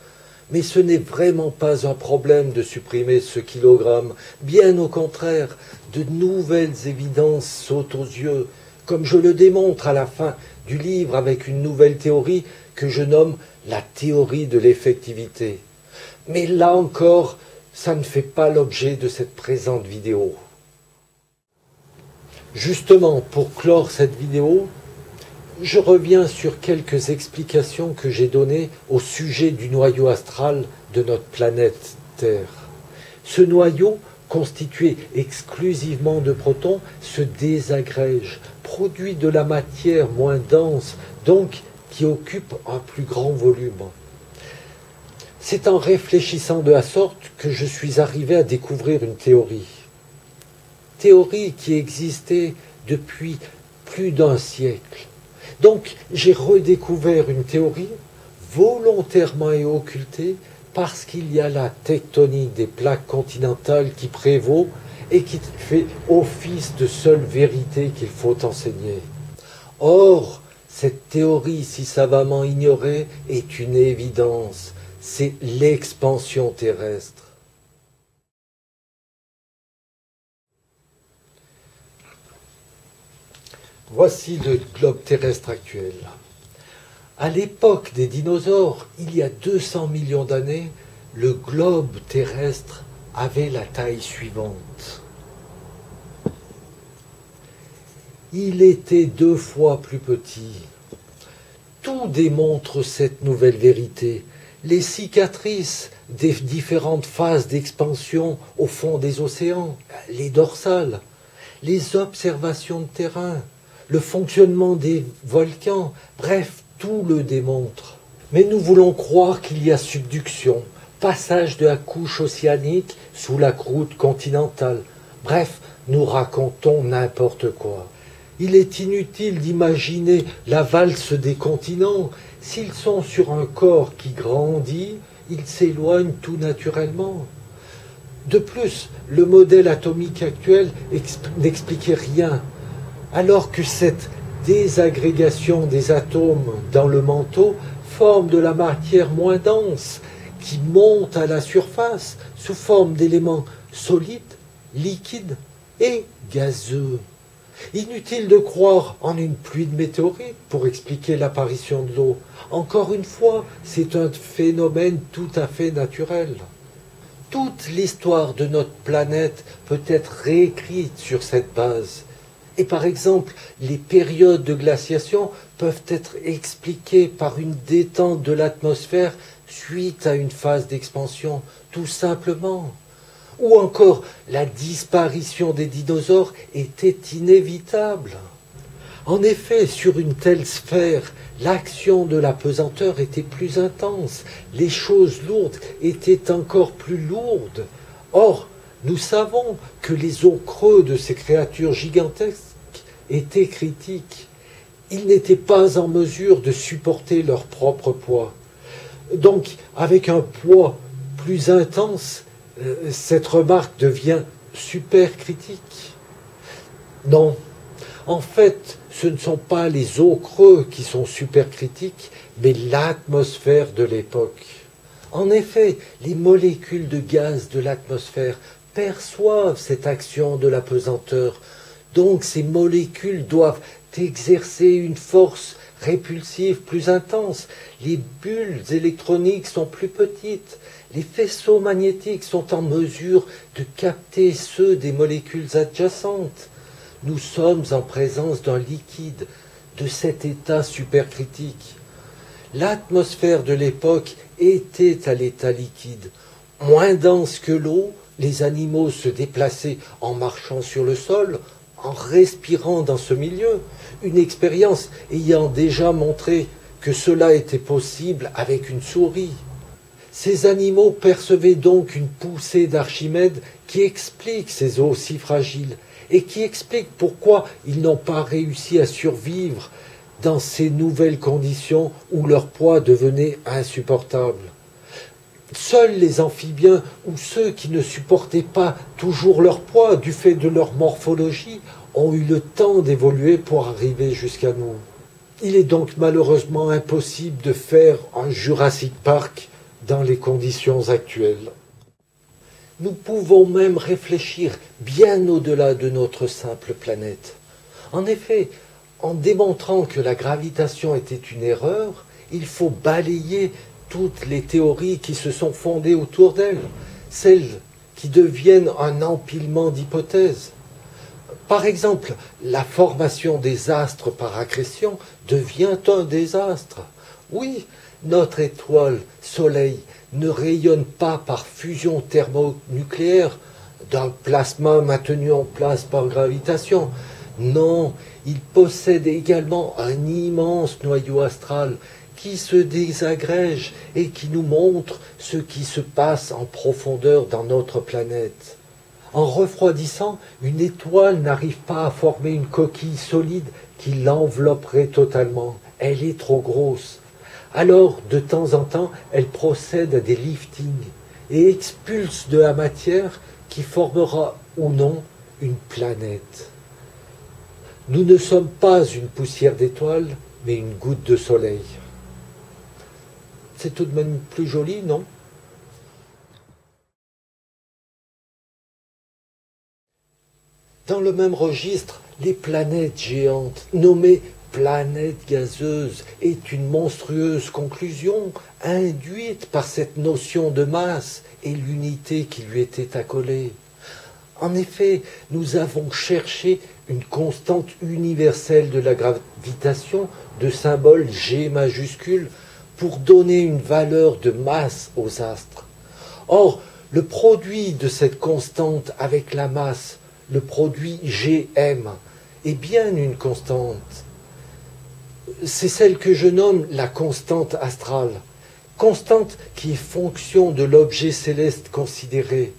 Mais ce n'est vraiment pas un problème de supprimer ce kilogramme. Bien au contraire, de nouvelles évidences sautent aux yeux, comme je le démontre à la fin du livre avec une nouvelle théorie que je nomme la théorie de l'effectivité. Mais là encore, ça ne fait pas l'objet de cette présente vidéo. Justement, pour clore cette vidéo, Je reviens sur quelques explications que j'ai données au sujet du noyau astral de notre planète Terre. Ce noyau, constitué exclusivement de protons, se désagrège, produit de la matière moins dense, donc qui occupe un plus grand volume. C'est en réfléchissant de la sorte que je suis arrivé à découvrir une théorie. Théorie qui existait depuis plus d'un siècle. Donc j'ai redécouvert une théorie volontairement et occultée parce qu'il y a la tectonique des plaques continentales qui prévaut et qui fait office de seule vérité qu'il faut enseigner. Or, cette théorie si savamment ignorée est une évidence, c'est l'expansion terrestre. Voici le globe terrestre actuel. À l'époque des dinosaures, il y a 200 millions d'années, le globe terrestre avait la taille suivante. Il était 2 fois plus petit. Tout démontre cette nouvelle vérité. Les cicatrices des différentes phases d'expansion au fond des océans, les dorsales, les observations de terrain, le fonctionnement des volcans, bref, tout le démontre. Mais nous voulons croire qu'il y a subduction, passage de la couche océanique sous la croûte continentale. Bref, nous racontons n'importe quoi. Il est inutile d'imaginer la valse des continents. S'ils sont sur un corps qui grandit, ils s'éloignent tout naturellement. De plus, le modèle atomique actuel n'expliquait rien, alors que cette désagrégation des atomes dans le manteau forme de la matière moins dense qui monte à la surface sous forme d'éléments solides, liquides et gazeux. Inutile de croire en une pluie de météorites pour expliquer l'apparition de l'eau. Encore une fois, c'est un phénomène tout à fait naturel. Toute l'histoire de notre planète peut être réécrite sur cette base. Et par exemple, les périodes de glaciation peuvent être expliquées par une détente de l'atmosphère suite à une phase d'expansion, tout simplement. Ou encore, la disparition des dinosaures était inévitable. En effet, sur une telle sphère, l'action de la pesanteur était plus intense, les choses lourdes étaient encore plus lourdes. Or, nous savons que les eaux creux de ces créatures gigantesques étaient critiques. Ils n'étaient pas en mesure de supporter leur propre poids. Donc, avec un poids plus intense, cette remarque devient super critique. Non, en fait, ce ne sont pas les eaux creux qui sont super critiques, mais l'atmosphère de l'époque. En effet, les molécules de gaz de l'atmosphère perçoivent cette action de la pesanteur. Donc ces molécules doivent exercer une force répulsive plus intense. Les bulles électroniques sont plus petites. Les faisceaux magnétiques sont en mesure de capter ceux des molécules adjacentes. Nous sommes en présence d'un liquide, de cet état supercritique. L'atmosphère de l'époque était à l'état liquide. Moins dense que l'eau, les animaux se déplaçaient en marchant sur le sol, en respirant dans ce milieu, une expérience ayant déjà montré que cela était possible avec une souris. Ces animaux percevaient donc une poussée d'Archimède qui explique ces eaux si fragiles et qui explique pourquoi ils n'ont pas réussi à survivre dans ces nouvelles conditions où leur poids devenait insupportable. Seuls les amphibiens ou ceux qui ne supportaient pas toujours leur poids du fait de leur morphologie ont eu le temps d'évoluer pour arriver jusqu'à nous. Il est donc malheureusement impossible de faire un Jurassic Park dans les conditions actuelles. Nous pouvons même réfléchir bien au-delà de notre simple planète. En effet, en démontrant que la gravitation était une erreur, il faut balayer toutes les théories qui se sont fondées autour d'elle, celles qui deviennent un empilement d'hypothèses. Par exemple, la formation des astres par accrétion devient un désastre. Oui, notre étoile, Soleil, ne rayonne pas par fusion thermonucléaire d'un plasma maintenu en place par gravitation. Non, il possède également un immense noyau astral qui se désagrège et qui nous montre ce qui se passe en profondeur dans notre planète. En refroidissant, une étoile n'arrive pas à former une coquille solide qui l'envelopperait totalement. Elle est trop grosse. Alors, de temps en temps, elle procède à des liftings et expulse de la matière qui formera ou non une planète. Nous ne sommes pas une poussière d'étoile, mais une goutte de soleil. C'est tout de même plus joli, non ? Dans le même registre, les planètes géantes, nommées planètes gazeuses, est une monstrueuse conclusion induite par cette notion de masse et l'unité qui lui était accolée. En effet, nous avons cherché une constante universelle de la gravitation de symbole G majuscule pour donner une valeur de masse aux astres. Or, le produit de cette constante avec la masse, le produit Gm, est bien une constante. C'est celle que je nomme la constante astrale, constante qui est fonction de l'objet céleste considéré.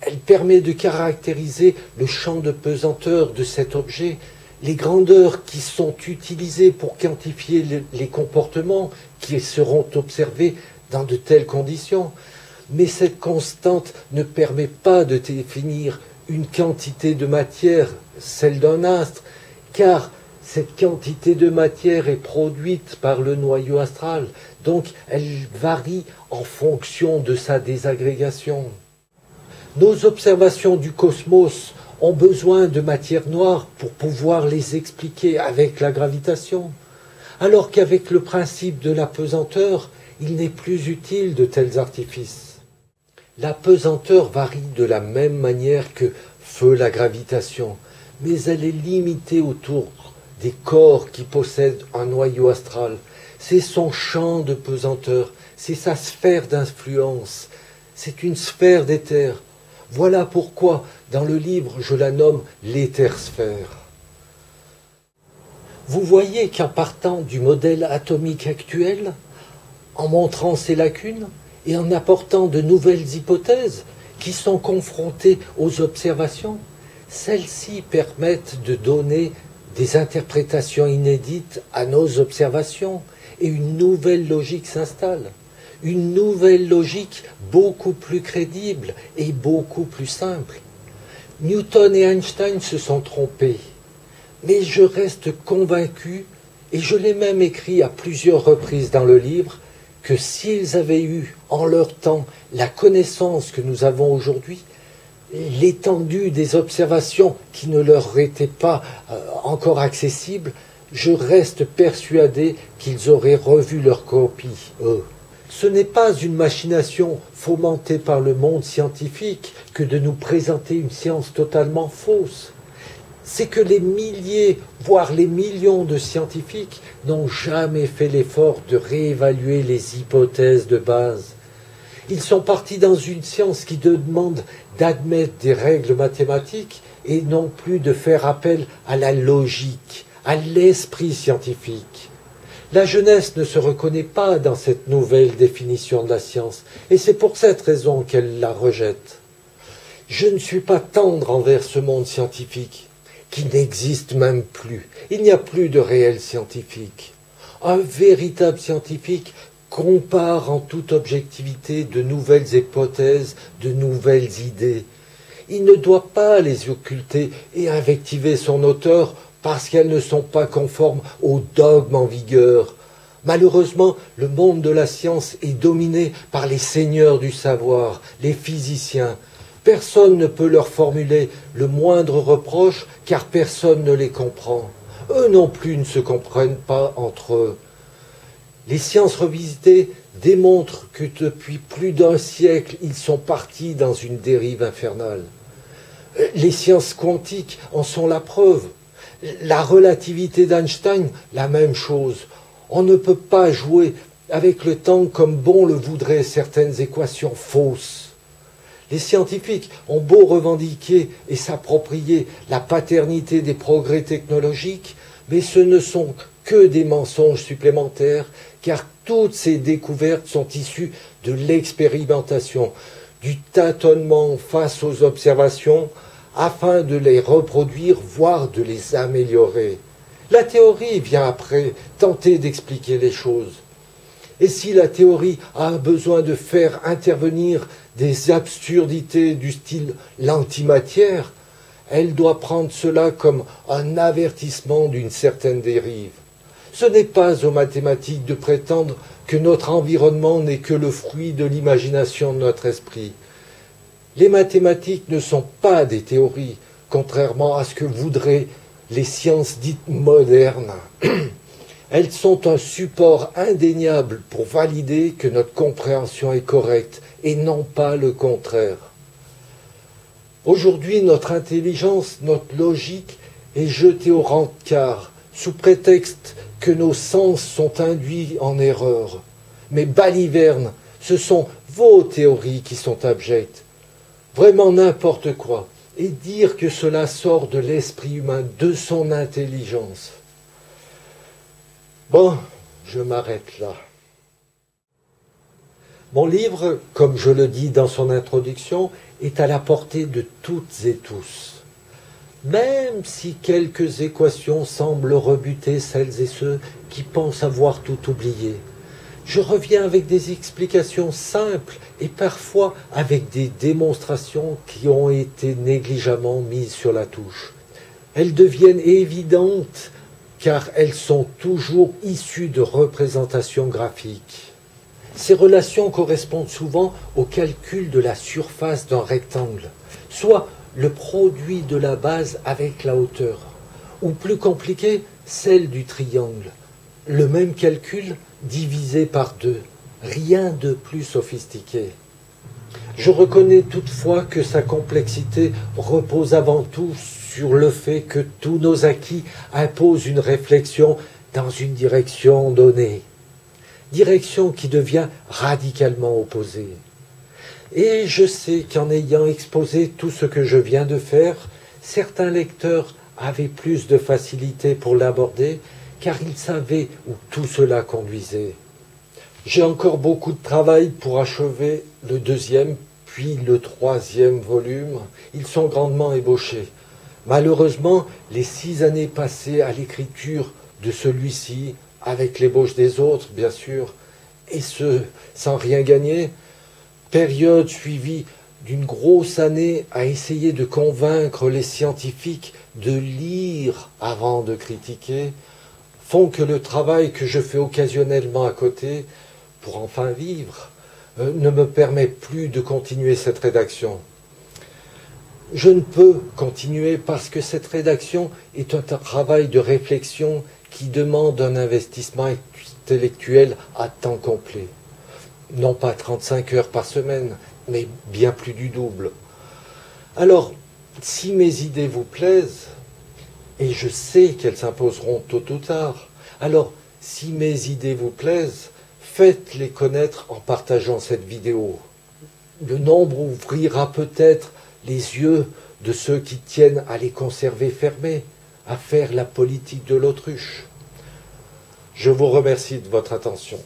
Elle permet de caractériser le champ de pesanteur de cet objet, les grandeurs qui sont utilisées pour quantifier les comportements qui seront observés dans de telles conditions. Mais cette constante ne permet pas de définir une quantité de matière, celle d'un astre, car cette quantité de matière est produite par le noyau astral, donc elle varie en fonction de sa désagrégation. Nos observations du cosmos ont besoin de matière noire pour pouvoir les expliquer avec la gravitation, alors qu'avec le principe de la pesanteur, il n'est plus utile de tels artifices. La pesanteur varie de la même manière que feu la gravitation, mais elle est limitée autour des corps qui possèdent un noyau astral. C'est son champ de pesanteur, c'est sa sphère d'influence, c'est une sphère d'éther. Voilà pourquoi, dans le livre, je la nomme l'éthersphère. Vous voyez qu'en partant du modèle atomique actuel, en montrant ses lacunes et en apportant de nouvelles hypothèses qui sont confrontées aux observations, celles-ci permettent de donner des interprétations inédites à nos observations et une nouvelle logique s'installe. Une nouvelle logique beaucoup plus crédible et beaucoup plus simple. Newton et Einstein se sont trompés, mais je reste convaincu, et je l'ai même écrit à plusieurs reprises dans le livre, que s'ils avaient eu en leur temps la connaissance que nous avons aujourd'hui, l'étendue des observations qui ne leur étaient pas encore accessibles, je reste persuadé qu'ils auraient revu leur copie, eux. Ce n'est pas une machination fomentée par le monde scientifique que de nous présenter une science totalement fausse. C'est que les milliers, voire les millions de scientifiques n'ont jamais fait l'effort de réévaluer les hypothèses de base. Ils sont partis dans une science qui demande d'admettre des règles mathématiques et non plus de faire appel à la logique, à l'esprit scientifique. La jeunesse ne se reconnaît pas dans cette nouvelle définition de la science, et c'est pour cette raison qu'elle la rejette. Je ne suis pas tendre envers ce monde scientifique, qui n'existe même plus. Il n'y a plus de réel scientifique. Un véritable scientifique compare en toute objectivité de nouvelles hypothèses, de nouvelles idées. Il ne doit pas les occulter et invectiver son auteur parce qu'elles ne sont pas conformes aux dogmes en vigueur. Malheureusement, le monde de la science est dominé par les seigneurs du savoir, les physiciens. Personne ne peut leur formuler le moindre reproche, car personne ne les comprend. Eux non plus ne se comprennent pas entre eux. Les sciences revisitées démontrent que depuis plus d'un siècle, ils sont partis dans une dérive infernale. Les sciences quantiques en sont la preuve. La relativité d'Einstein, la même chose. On ne peut pas jouer avec le temps comme bon le voudraient certaines équations fausses. Les scientifiques ont beau revendiquer et s'approprier la paternité des progrès technologiques, mais ce ne sont que des mensonges supplémentaires, car toutes ces découvertes sont issues de l'expérimentation, du tâtonnement face aux observations, afin de les reproduire, voire de les améliorer. La théorie vient après tenter d'expliquer les choses. Et si la théorie a besoin de faire intervenir des absurdités du style l'antimatière, elle doit prendre cela comme un avertissement d'une certaine dérive. Ce n'est pas aux mathématiques de prétendre que notre environnement n'est que le fruit de l'imagination de notre esprit. Les mathématiques ne sont pas des théories, contrairement à ce que voudraient les sciences dites modernes. Elles sont un support indéniable pour valider que notre compréhension est correcte, et non pas le contraire. Aujourd'hui, notre intelligence, notre logique est jetée au rencard, sous prétexte que nos sens sont induits en erreur. Mais balivernes, ce sont vos théories qui sont abjectes. Vraiment n'importe quoi. Et dire que cela sort de l'esprit humain, de son intelligence. Bon, je m'arrête là. Mon livre, comme je le dis dans son introduction, est à la portée de toutes et tous. Même si quelques équations semblent rebuter celles et ceux qui pensent avoir tout oublié, je reviens avec des explications simples et parfois avec des démonstrations qui ont été négligemment mises sur la touche. Elles deviennent évidentes car elles sont toujours issues de représentations graphiques. Ces relations correspondent souvent au calcul de la surface d'un rectangle, soit le produit de la base avec la hauteur, ou plus compliqué, celle du triangle. Le même calcul divisé par 2, rien de plus sophistiqué. Je reconnais toutefois que sa complexité repose avant tout sur le fait que tous nos acquis imposent une réflexion dans une direction donnée. Direction qui devient radicalement opposée. Et je sais qu'en ayant exposé tout ce que je viens de faire, certains lecteurs avaient plus de facilité pour l'aborder, car ils savaient où tout cela conduisait. J'ai encore beaucoup de travail pour achever le 2e, puis le 3e volume. Ils sont grandement ébauchés. Malheureusement, les 6 années passées à l'écriture de celui-ci, avec l'ébauche des autres, bien sûr, et ce, sans rien gagner, période suivie d'une grosse année à essayer de convaincre les scientifiques de lire avant de critiquer, font que le travail que je fais occasionnellement à côté, pour enfin vivre, ne me permet plus de continuer cette rédaction. Je ne peux continuer parce que cette rédaction est un travail de réflexion qui demande un investissement intellectuel à temps complet. Non pas 35 heures par semaine, mais bien plus du double. Alors, si mes idées vous plaisent, et je sais qu'elles s'imposeront tôt ou tard, alors, si mes idées vous plaisent, faites-les connaître en partageant cette vidéo. Le nombre ouvrira peut-être les yeux de ceux qui tiennent à les conserver fermés, à faire la politique de l'autruche. Je vous remercie de votre attention.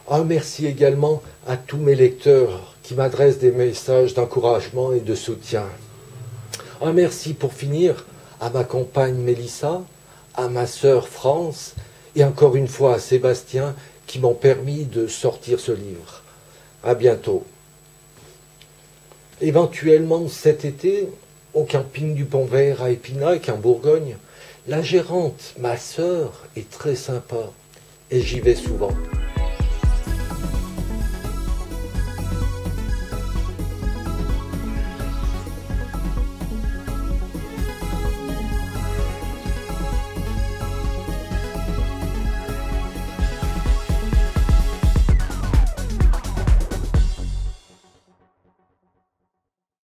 Un merci également à tous mes lecteurs qui m'adressent des messages d'encouragement et de soutien. Un merci pour finir à ma compagne Mélissa, à ma sœur France et encore une fois à Sébastien qui m'ont permis de sortir ce livre. À bientôt. Éventuellement cet été, au camping du Pont Vert à Épinac en Bourgogne, la gérante, ma sœur, est très sympa et j'y vais souvent.